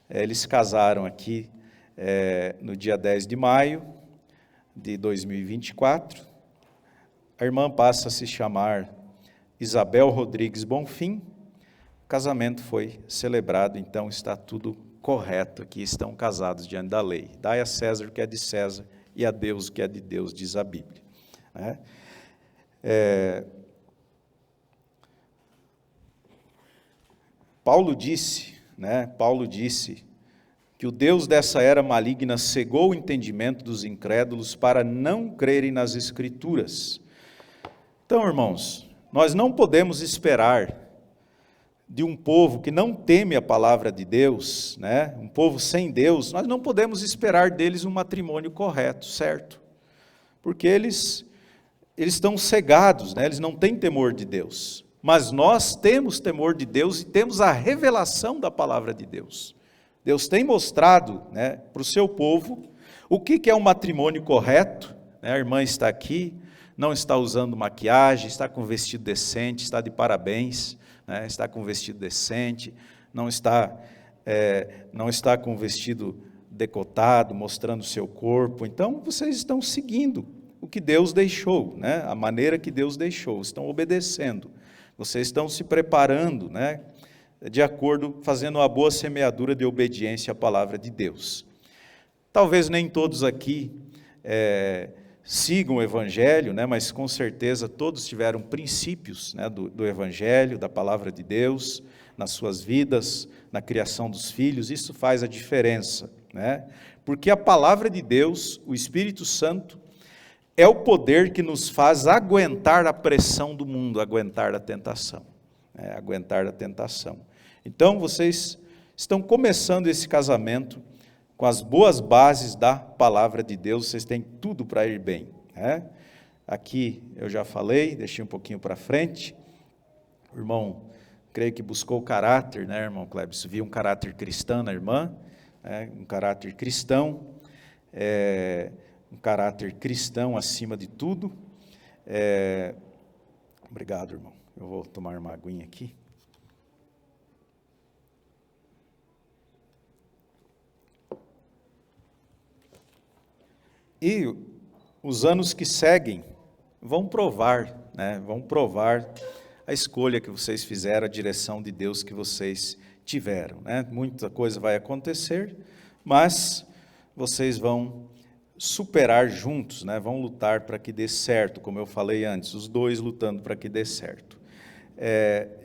Speaker 2: Eles casaram aqui no dia 10 de maio de 2024. A irmã passa a se chamar Isabel Rodrigues Bonfim. O casamento foi celebrado, então está tudo correto aqui, estão casados diante da lei. Dai a César o que é de César e a Deus o que é de Deus, diz a Bíblia, né? Paulo disse que o Deus dessa era maligna cegou o entendimento dos incrédulos para não crerem nas Escrituras. Então, irmãos, nós não podemos esperar de um povo que não teme a palavra de Deus, né? Um povo sem Deus, nós não podemos esperar deles um matrimônio correto, certo? Porque eles estão cegados, né? Eles não têm temor de Deus. Mas nós temos temor de Deus e temos a revelação da palavra de Deus. Deus tem mostrado, né, para o seu povo o que é um matrimônio correto, né? A irmã está aqui, não está usando maquiagem, está com vestido decente, está de parabéns, né? Está com vestido decente, não está com vestido decotado, mostrando o seu corpo. Então, vocês estão seguindo o que Deus deixou, né? A maneira que Deus deixou, estão obedecendo, vocês estão se preparando, né? De acordo, fazendo uma boa semeadura de obediência à palavra de Deus. Talvez nem todos aqui sigam o Evangelho, né? Mas com certeza todos tiveram princípios, né? do Evangelho, da palavra de Deus, nas suas vidas, na criação dos filhos. Isso faz a diferença, né? Porque a palavra de Deus, o Espírito Santo, é o poder que nos faz aguentar a pressão do mundo, aguentar a tentação, né? Aguentar a tentação. Então, vocês estão começando esse casamento com as boas bases da palavra de Deus, vocês têm tudo para ir bem, né? Aqui eu já falei, deixei um pouquinho para frente, o irmão, creio que buscou o caráter, né, irmão Clébis? Viu um caráter cristão na irmã, um caráter cristão, um caráter cristão acima de tudo. Obrigado, irmão. Eu vou tomar uma aguinha aqui. E os anos que seguem vão provar, né? Vão provar a escolha que vocês fizeram, a direção de Deus que vocês tiveram, né? Muita coisa vai acontecer, mas vocês vão superar juntos, né? Vão lutar para que dê certo, como eu falei antes, os dois lutando para que dê certo.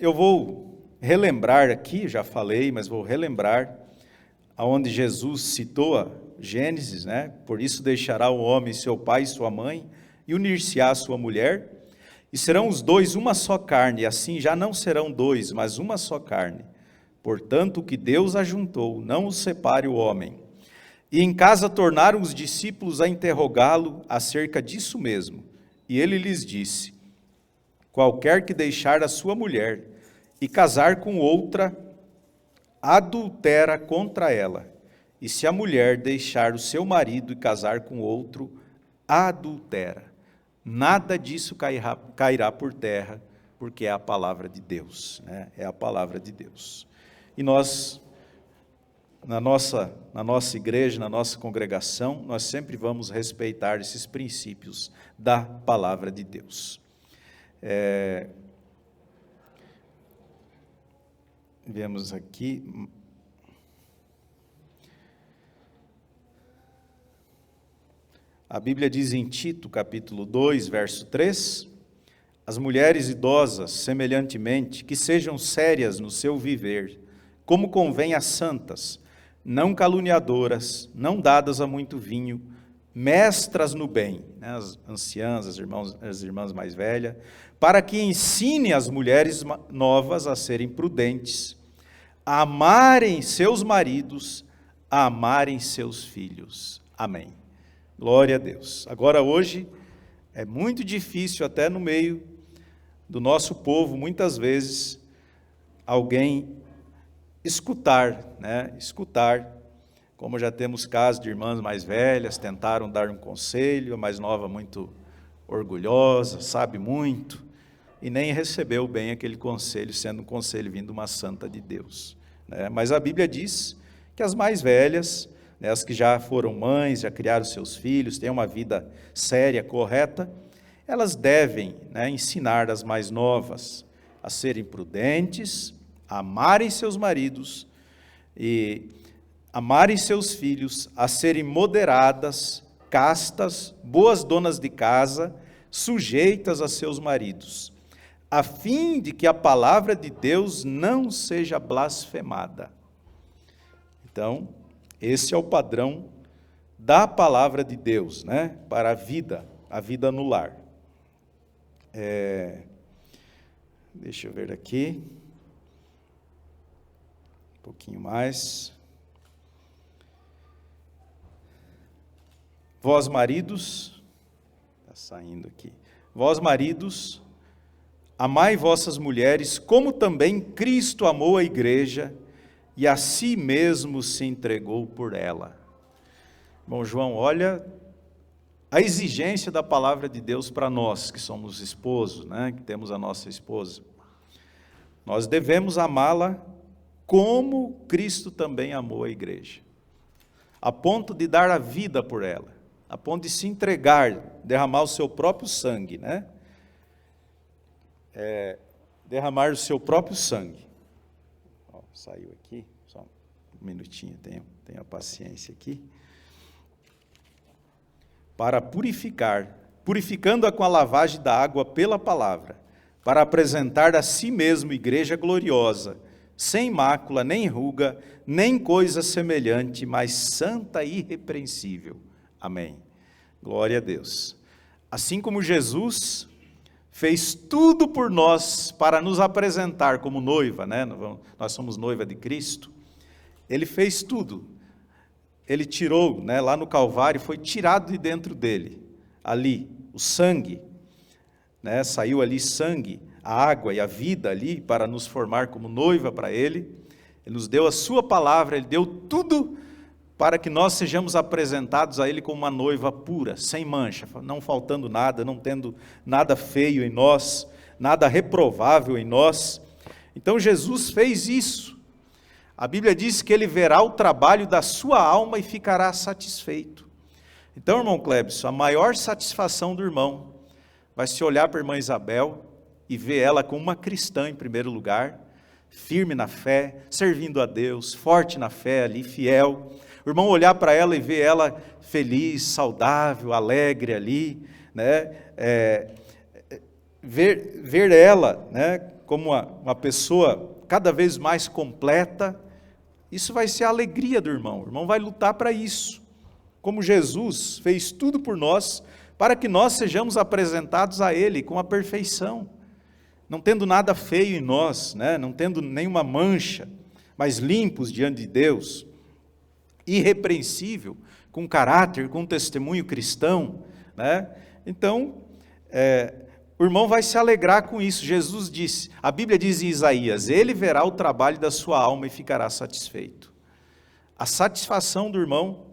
Speaker 2: Eu vou relembrar aqui, já falei, mas vou relembrar aonde Jesus citou a Gênesis, né? Por isso deixará o homem seu pai e sua mãe e unir-se-á a sua mulher, e serão os dois uma só carne, e assim já não serão dois, mas uma só carne. Portanto, o que Deus ajuntou, não os separe o homem. E em casa tornaram os discípulos a interrogá-lo acerca disso mesmo. E ele lhes disse: qualquer que deixar a sua mulher e casar com outra, adultera contra ela. E se a mulher deixar o seu marido e casar com outro, adultera. Nada disso cairá por terra, porque é a palavra de Deus, né? É a palavra de Deus. E nós, na nossa igreja, na nossa congregação, nós sempre vamos respeitar esses princípios da palavra de Deus. Vemos aqui. A Bíblia diz em Tito, capítulo 2, verso 3, as mulheres idosas, semelhantemente, que sejam sérias no seu viver, como convém às santas, não caluniadoras, não dadas a muito vinho, mestras no bem, né, as anciãs, as irmãs mais velhas, para que ensine as mulheres novas a serem prudentes, a amarem seus maridos, a amarem seus filhos. Amém. Glória a Deus. Agora, hoje, é muito difícil, até no meio do nosso povo, muitas vezes, alguém escutar, né? Escutar, como já temos casos de irmãs mais velhas, tentaram dar um conselho, a mais nova muito orgulhosa, sabe muito, e nem recebeu bem aquele conselho, sendo um conselho vindo de uma santa de Deus, né? Mas a Bíblia diz que as mais velhas, as que já foram mães, já criaram seus filhos, têm uma vida séria, correta, elas devem, né, ensinar as mais novas a serem prudentes, a amarem seus maridos e amarem seus filhos, a serem moderadas, castas, boas donas de casa, sujeitas a seus maridos, a fim de que a palavra de Deus não seja blasfemada. Então, esse é o padrão da palavra de Deus, né, para a vida no lar. Deixa eu ver aqui, um pouquinho mais. Vós maridos, está saindo aqui, vós maridos, amai vossas mulheres, como também Cristo amou a igreja, e a si mesmo se entregou por ela. Bom, João, olha a exigência da palavra de Deus para nós, que somos esposos, né, que temos a nossa esposa. Nós devemos amá-la como Cristo também amou a igreja, a ponto de dar a vida por ela, a ponto de se entregar, derramar o seu próprio sangue, né? Derramar o seu próprio sangue. Ó, saiu aqui, só um minutinho, tenha paciência aqui. Para purificando-a com a lavagem da água pela palavra, para apresentar a si mesmo igreja gloriosa, sem mácula, nem ruga, nem coisa semelhante, mas santa e irrepreensível. Amém. Glória a Deus. Assim como Jesus fez tudo por nós para nos apresentar como noiva, né? Nós somos noiva de Cristo. Ele fez tudo. Ele tirou, né, lá no Calvário, foi tirado de dentro dele, ali, o sangue, né, saiu ali sangue, a água e a vida ali, para nos formar como noiva para Ele. Ele nos deu a sua palavra, Ele deu tudo para que nós sejamos apresentados a Ele como uma noiva pura, sem mancha, não faltando nada, não tendo nada feio em nós, nada reprovável em nós. Então Jesus fez isso. A Bíblia diz que Ele verá o trabalho da sua alma e ficará satisfeito. Então, irmão Clébson, a maior satisfação do irmão vai se olhar para a irmã Isabel e ver ela como uma cristã em primeiro lugar, firme na fé, servindo a Deus, forte na fé ali, fiel. O irmão olhar para ela e ver ela feliz, saudável, alegre ali, né? Ver ela, né, como uma pessoa cada vez mais completa, isso vai ser a alegria do irmão. O irmão vai lutar para isso. Como Jesus fez tudo por nós, para que nós sejamos apresentados a Ele com a perfeição, não tendo nada feio em nós, né? Não tendo nenhuma mancha, mas limpos diante de Deus, irrepreensível, com caráter, com testemunho cristão, né? Então, o irmão vai se alegrar com isso. Jesus disse, a Bíblia diz em Isaías, ele verá o trabalho da sua alma e ficará satisfeito. A satisfação do irmão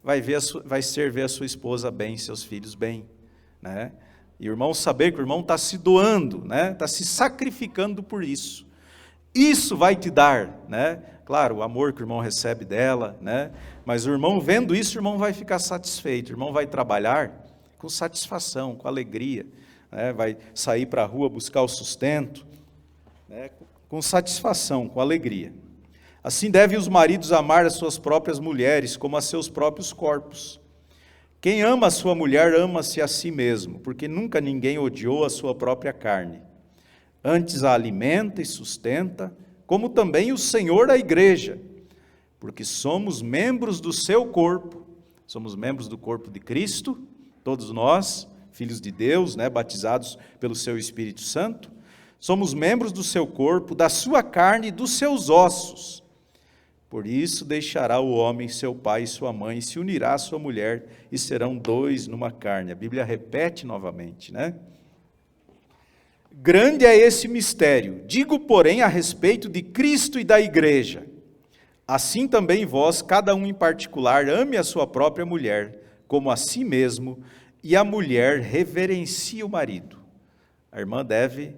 Speaker 2: vai ser ver a sua esposa bem, seus filhos bem, né? E o irmão saber que o irmão está se doando, né? Está se sacrificando por isso. Isso vai te dar, né? Claro, o amor que o irmão recebe dela, né? Mas o irmão vendo isso, o irmão vai ficar satisfeito, o irmão vai trabalhar com satisfação, com alegria, né? Vai sair para a rua buscar o sustento, né? Com satisfação, com alegria. Assim devem os maridos amar as suas próprias mulheres como a seus próprios corpos. Quem ama a sua mulher, ama-se a si mesmo, porque nunca ninguém odiou a sua própria carne. Antes a alimenta e sustenta, como também o Senhor a igreja, porque somos membros do seu corpo, somos membros do corpo de Cristo, todos nós, filhos de Deus, né, batizados pelo seu Espírito Santo, somos membros do seu corpo, da sua carne e dos seus ossos. Por isso deixará o homem seu pai e sua mãe, e se unirá à sua mulher, e serão dois numa carne. A Bíblia repete novamente, né? Grande é esse mistério, digo, porém, a respeito de Cristo e da igreja. Assim também vós, cada um em particular, ame a sua própria mulher, como a si mesmo, e a mulher reverencie o marido. A irmã deve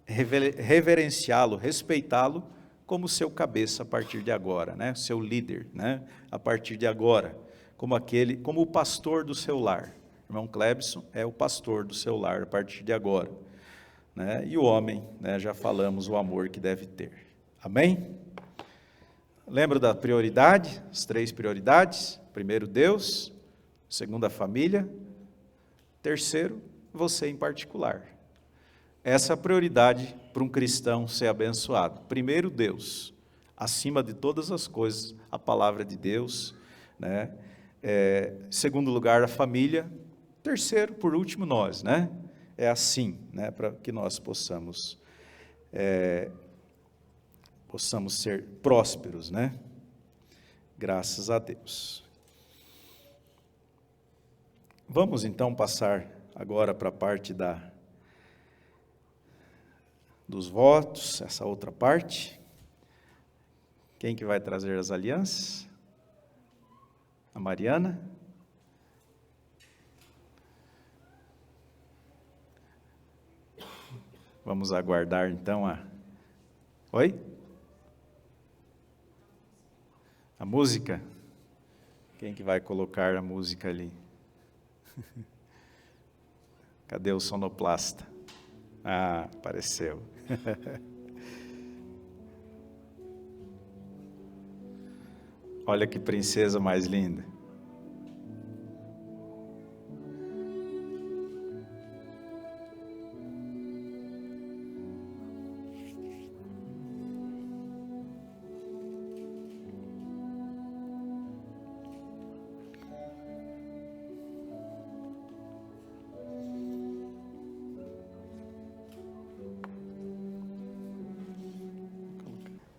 Speaker 2: reverenciá-lo, respeitá-lo, como seu cabeça a partir de agora, né? Seu líder, né? A partir de agora, como o pastor do seu lar. O irmão Clébson é o pastor do seu lar a partir de agora, né? E o homem, né, já falamos o amor que deve ter. Amém? Lembra da prioridade? As 3 prioridades? Primeiro, Deus. Segundo, a família. Terceiro, você em particular. Essa é a prioridade para um cristão ser abençoado. Primeiro, Deus. Acima de todas as coisas, a palavra de Deus, né? Segundo lugar, a família. Terceiro, por último, nós, né? É assim, né? Para que nós possamos ser prósperos, né? Graças a Deus. Vamos então passar agora para a parte dos votos, essa outra parte. Quem que vai trazer as alianças? A Mariana? Vamos aguardar então Oi? A música? Quem que vai colocar a música ali? Cadê o sonoplasta? Ah, apareceu. Olha que princesa mais linda.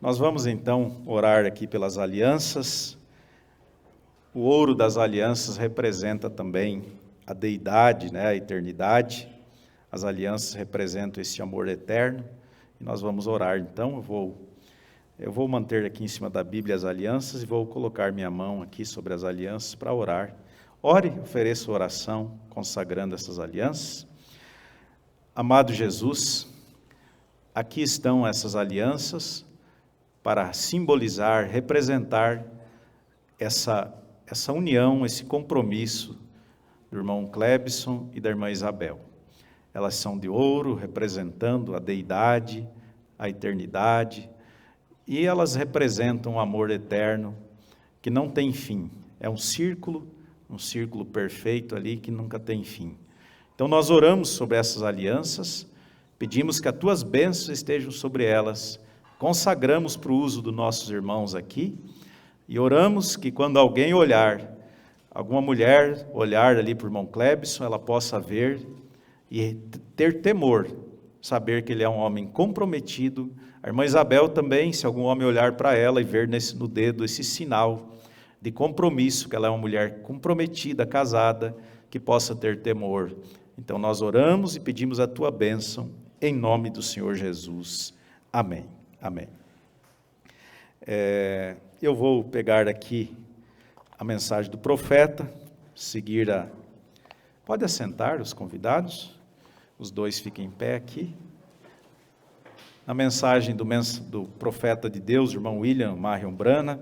Speaker 2: Nós vamos então orar aqui pelas alianças. O ouro das alianças representa também a deidade, né, a eternidade. As alianças representam esse amor eterno. E nós vamos orar então. Eu vou manter aqui em cima da Bíblia as alianças e vou colocar minha mão aqui sobre as alianças para orar. Ore, ofereça oração consagrando essas alianças. Amado Jesus, aqui estão essas alianças para simbolizar, representar essa união, esse compromisso do irmão Clebson e da irmã Isabel. Elas são de ouro, representando a deidade, a eternidade, e elas representam o amor eterno que não tem fim. É um círculo perfeito ali que nunca tem fim. Então nós oramos sobre essas alianças, pedimos que as tuas bênçãos estejam sobre elas, consagramos para o uso dos nossos irmãos aqui, e oramos que quando alguém olhar, alguma mulher olhar ali para o irmão Clebson, ela possa ver e ter temor, saber que ele é um homem comprometido. A irmã Isabel também, se algum homem olhar para ela e ver no dedo esse sinal de compromisso, que ela é uma mulher comprometida, casada, que possa ter temor. Então nós oramos e pedimos a tua bênção, em nome do Senhor Jesus. Amém. Amém. Eu vou pegar aqui a mensagem do profeta, Pode assentar os convidados, os dois fiquem em pé aqui. Na mensagem do profeta de Deus, irmão William Marion Brana,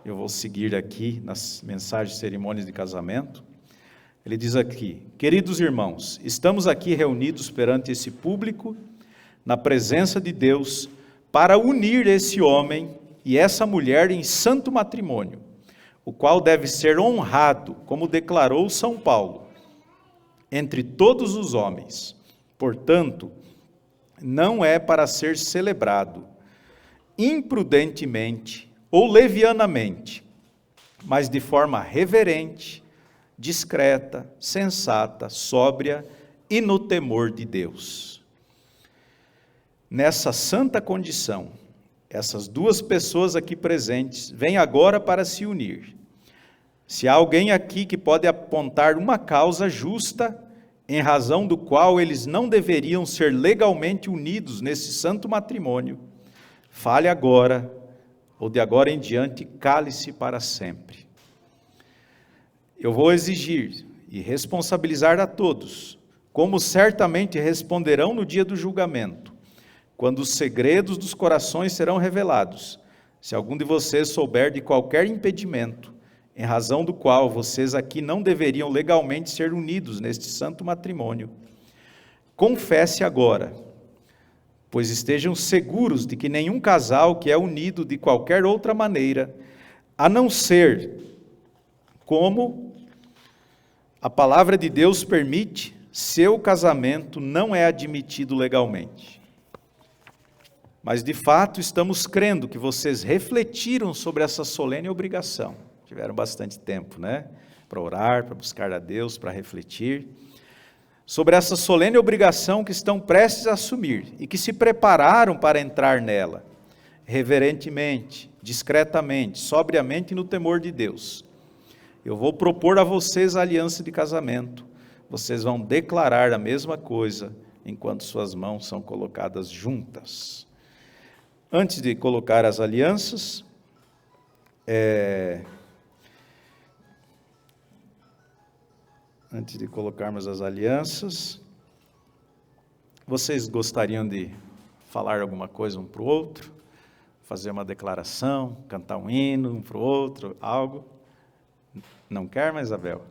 Speaker 2: eu vou seguir aqui nas mensagens de cerimônias de casamento. Ele diz aqui: queridos irmãos, estamos aqui reunidos perante esse público, na presença de Deus, para unir esse homem e essa mulher em santo matrimônio, o qual deve ser honrado, como declarou São Paulo, entre todos os homens. Portanto, não é para ser celebrado imprudentemente ou levianamente, mas de forma reverente, discreta, sensata, sóbria e no temor de Deus. Nessa santa condição, essas duas pessoas aqui presentes vêm agora para se unir. Se há alguém aqui que pode apontar uma causa justa, em razão do qual eles não deveriam ser legalmente unidos nesse santo matrimônio, fale agora, ou de agora em diante, cale-se para sempre. Eu vou exigir e responsabilizar a todos, como certamente responderão no dia do julgamento, quando os segredos dos corações serão revelados. Se algum de vocês souber de qualquer impedimento, em razão do qual vocês aqui não deveriam legalmente ser unidos neste santo matrimônio, confesse agora, pois estejam seguros de que nenhum casal que é unido de qualquer outra maneira, a não ser como a palavra de Deus permite, seu casamento não é admitido legalmente. Mas, de fato, estamos crendo que vocês refletiram sobre essa solene obrigação. Tiveram bastante tempo, né? Para orar, para buscar a Deus, para refletir. Sobre essa solene obrigação que estão prestes a assumir e que se prepararam para entrar nela, reverentemente, discretamente, sobriamente e no temor de Deus. Eu vou propor a vocês a aliança de casamento. Vocês vão declarar a mesma coisa enquanto suas mãos são colocadas juntas. Antes de colocar as alianças, antes de colocarmos as alianças, vocês gostariam de falar alguma coisa um para o outro? Fazer uma declaração, cantar um hino um para o outro, algo? Não quer, mas Isabel?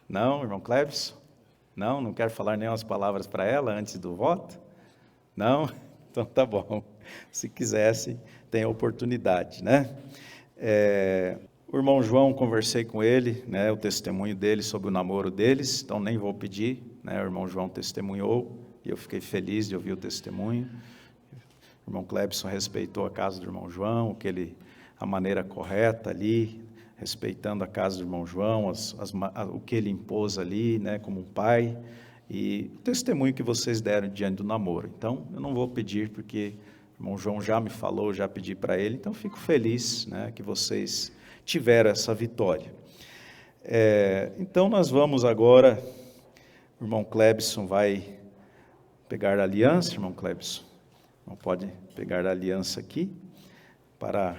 Speaker 2: Não, irmão Clebson? Não quero falar nenhumas palavras para ela antes do voto? Não? Então tá bom. Se quisesse, tem a oportunidade, né? O irmão João, conversei com ele, né, o testemunho dele sobre o namoro deles, então nem vou pedir, né, o irmão João testemunhou, e eu fiquei feliz de ouvir o testemunho. O irmão Clebson respeitou a casa do irmão João, a maneira correta ali, respeitando a casa do irmão João, o que ele impôs ali, né, como um pai, e o testemunho que vocês deram diante do namoro. Então, eu não vou pedir, porque o irmão João já me falou, já pedi para ele, então fico feliz, né, que vocês tiveram essa vitória. Então, nós vamos agora, o irmão Clebson vai pegar a aliança, irmão Clebson, não pode pegar a aliança aqui, para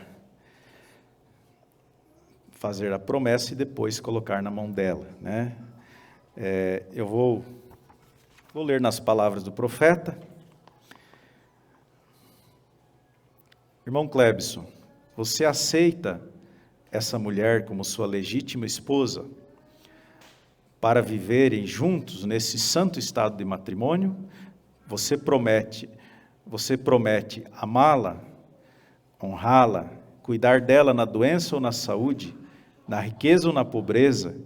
Speaker 2: fazer a promessa e depois colocar na mão dela, né? Eu vou ler nas palavras do profeta. Irmão Clebson, você aceita essa mulher como sua legítima esposa para viverem juntos nesse santo estado de matrimônio? Você promete amá-la, honrá-la, cuidar dela na doença ou na saúde, na riqueza ou na pobreza,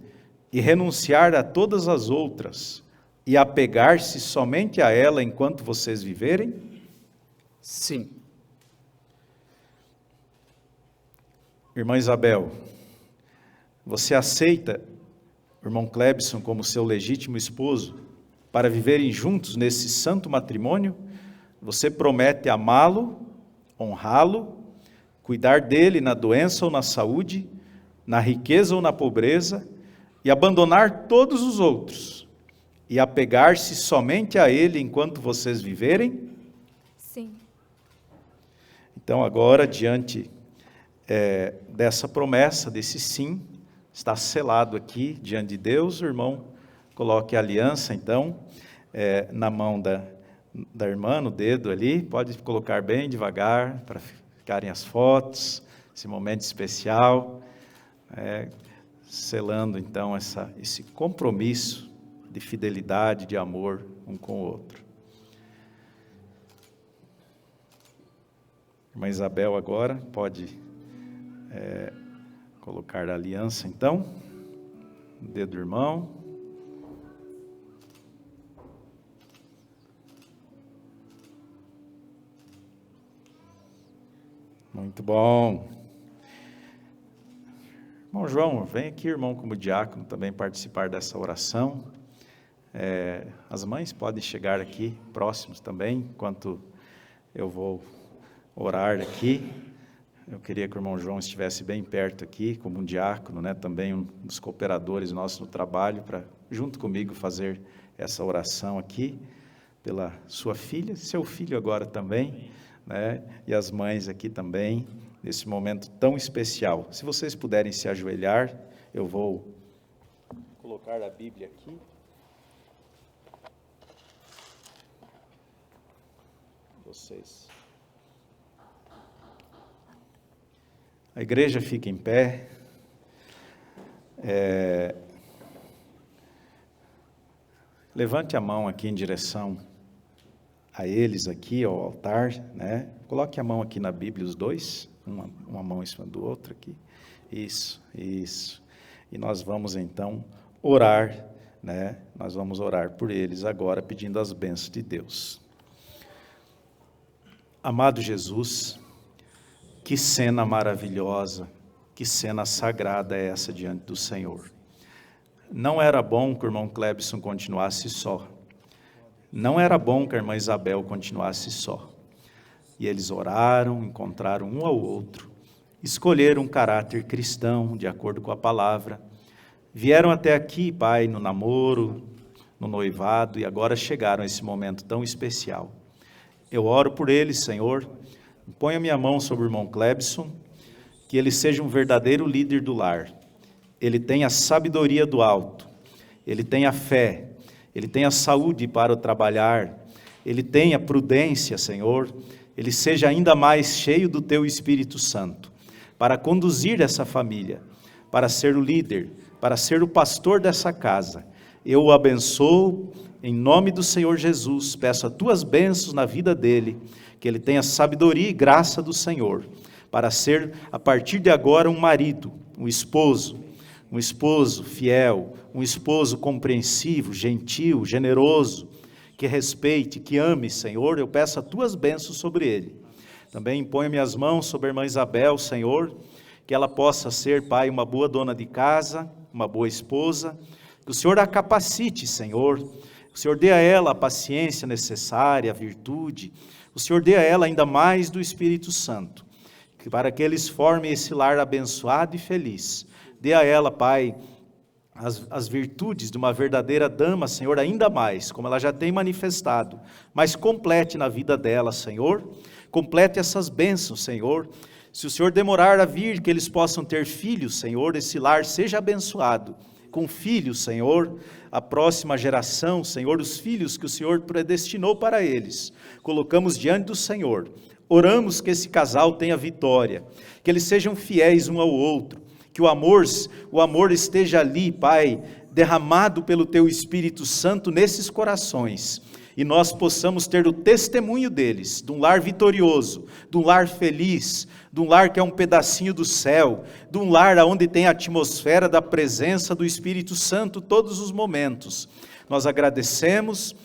Speaker 2: e renunciar a todas as outras, e apegar-se somente a ela enquanto vocês viverem?
Speaker 3: Sim.
Speaker 2: Irmã Isabel, você aceita o irmão Clebson como seu legítimo esposo para viverem juntos nesse santo matrimônio? Você promete amá-lo, honrá-lo, cuidar dele na doença ou na saúde, na riqueza ou na pobreza, e abandonar todos os outros, e apegar-se somente a ele enquanto vocês viverem?
Speaker 4: Sim.
Speaker 2: Então agora, diante dessa promessa, desse sim, está selado aqui diante de Deus. O irmão coloque a aliança, então, na mão da irmã, no dedo ali, pode colocar bem devagar, para ficarem as fotos, esse momento especial, selando então esse compromisso de fidelidade, de amor um com o outro. Irmã Isabel agora pode colocar a aliança então, no dedo do irmão. Muito bom. Irmão João, vem aqui, irmão, como diácono, também participar dessa oração. As mães podem chegar aqui, próximos também, enquanto eu vou orar aqui. Eu queria que o irmão João estivesse bem perto aqui, como um diácono, né, também um dos cooperadores nossos no trabalho, para, junto comigo, fazer essa oração aqui, pela sua filha, seu filho agora também, né, e as mães aqui também, nesse momento tão especial. Se vocês puderem se ajoelhar, eu vou colocar a Bíblia aqui. Vocês. A igreja fica em pé. Levante a mão aqui em direção a eles aqui, ao altar, né? Coloque a mão aqui na Bíblia, os dois, uma mão em cima do outro aqui. Isso. E nós vamos então orar, né? Nós vamos orar por eles agora, pedindo as bênçãos de Deus. Amado Jesus, que cena maravilhosa, que cena sagrada é essa diante do Senhor. Não era bom que o irmão Clebson continuasse só. Não era bom que a irmã Isabel continuasse só. E eles oraram, encontraram um ao outro, escolheram um caráter cristão, de acordo com a palavra. Vieram até aqui, Pai, no namoro, no noivado, e agora chegaram a esse momento tão especial. Eu oro por eles, Senhor. Ponho a minha mão sobre o irmão Clebson, que ele seja um verdadeiro líder do lar. Ele tenha a sabedoria do alto, ele tenha fé, ele tenha saúde para o trabalhar, ele tenha prudência, Senhor, ele seja ainda mais cheio do Teu Espírito Santo, para conduzir essa família, para ser o líder, para ser o pastor dessa casa. Eu o abençoo em nome do Senhor Jesus, peço as tuas bênçãos na vida dele, que ele tenha sabedoria e graça do Senhor, para ser, a partir de agora, um marido, um esposo fiel, um esposo compreensivo, gentil, generoso, que respeite, que ame, Senhor. Eu peço as tuas bênçãos sobre ele. Também imponho minhas mãos sobre a irmã Isabel, Senhor, que ela possa ser, Pai, uma boa dona de casa, uma boa esposa, que o Senhor a capacite, Senhor, o Senhor dê a ela a paciência necessária, a virtude, o Senhor dê a ela ainda mais do Espírito Santo, para que eles formem esse lar abençoado e feliz. Dê a ela, Pai, as virtudes de uma verdadeira dama, Senhor, ainda mais, como ela já tem manifestado, mas complete na vida dela, Senhor, complete essas bênçãos, Senhor. Se o Senhor demorar a vir, que eles possam ter filhos, Senhor, esse lar seja abençoado, com filhos, Senhor, a próxima geração, Senhor, os filhos que o Senhor predestinou para eles, colocamos diante do Senhor, oramos que esse casal tenha vitória, que eles sejam fiéis um ao outro, que o amor esteja ali, Pai, derramado pelo Teu Espírito Santo nesses corações, e nós possamos ter o testemunho deles, de um lar vitorioso, de um lar feliz, de um lar que é um pedacinho do céu, de um lar onde tem a atmosfera da presença do Espírito Santo todos os momentos. Nós agradecemos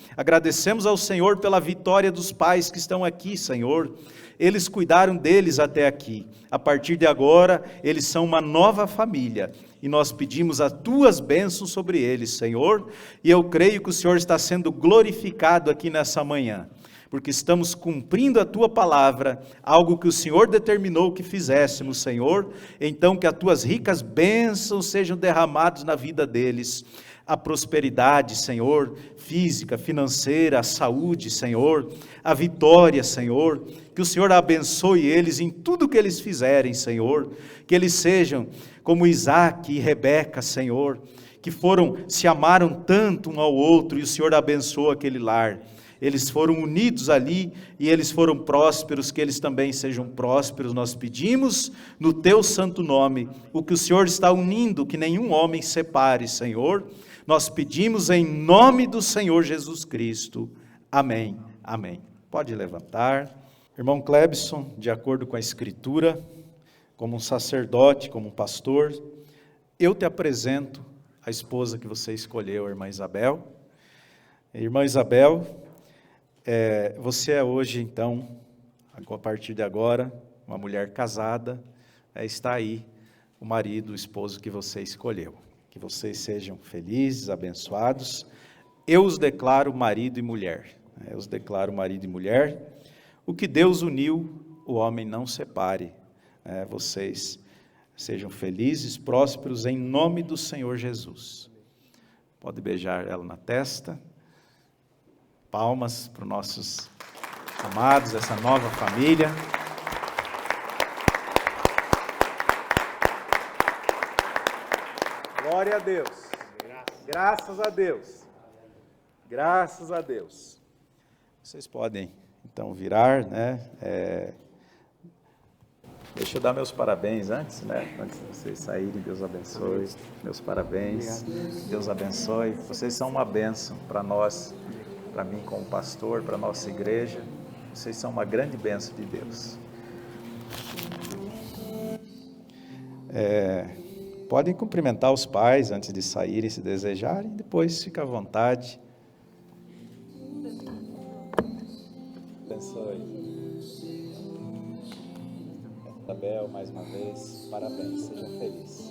Speaker 2: ao Senhor pela vitória dos pais que estão aqui, Senhor. Eles cuidaram deles até aqui. A partir de agora, eles são uma nova família. E nós pedimos as tuas bênçãos sobre eles, Senhor. E eu creio que o Senhor está sendo glorificado aqui nessa manhã, porque estamos cumprindo a tua palavra, algo que o Senhor determinou que fizéssemos, Senhor. Então que as tuas ricas bênçãos sejam derramadas na vida deles. A prosperidade, Senhor, física, financeira, a saúde, Senhor, a vitória, Senhor, que o Senhor abençoe eles em tudo que eles fizerem, Senhor, que eles sejam como Isaac e Rebeca, Senhor, que se amaram tanto um ao outro e o Senhor abençoou aquele lar. Eles foram unidos ali e eles foram prósperos, que eles também sejam prósperos. Nós pedimos no teu santo nome, o que o Senhor está unindo, que nenhum homem separe, Senhor. Nós pedimos em nome do Senhor Jesus Cristo. Amém. Amém. Pode levantar. Irmão Clebson, de acordo com a Escritura, como um sacerdote, como um pastor, eu te apresento a esposa que você escolheu, a irmã Isabel. Irmã Isabel, você é hoje, então, a partir de agora, uma mulher casada, está aí o marido, o esposo que você escolheu. Que vocês sejam felizes, abençoados. Eu os declaro marido e mulher. Eu os declaro marido e mulher. O que Deus uniu, o homem não separe. Vocês sejam felizes, prósperos, em nome do Senhor Jesus. Pode beijar ela na testa. Palmas para os nossos amados, essa nova família. Glória a Deus. Graças a Deus. Graças a Deus. Vocês podem, então, virar, né? Deixa eu dar meus parabéns antes, né? Antes de vocês saírem, Deus abençoe. Meus parabéns. Deus abençoe. Vocês são uma bênção para nós, para mim como pastor, para a nossa igreja. Vocês são uma grande bênção de Deus. Podem cumprimentar os pais antes de saírem, se desejarem, depois fica à vontade. Abençoe. Isabel, mais uma vez, parabéns, seja feliz.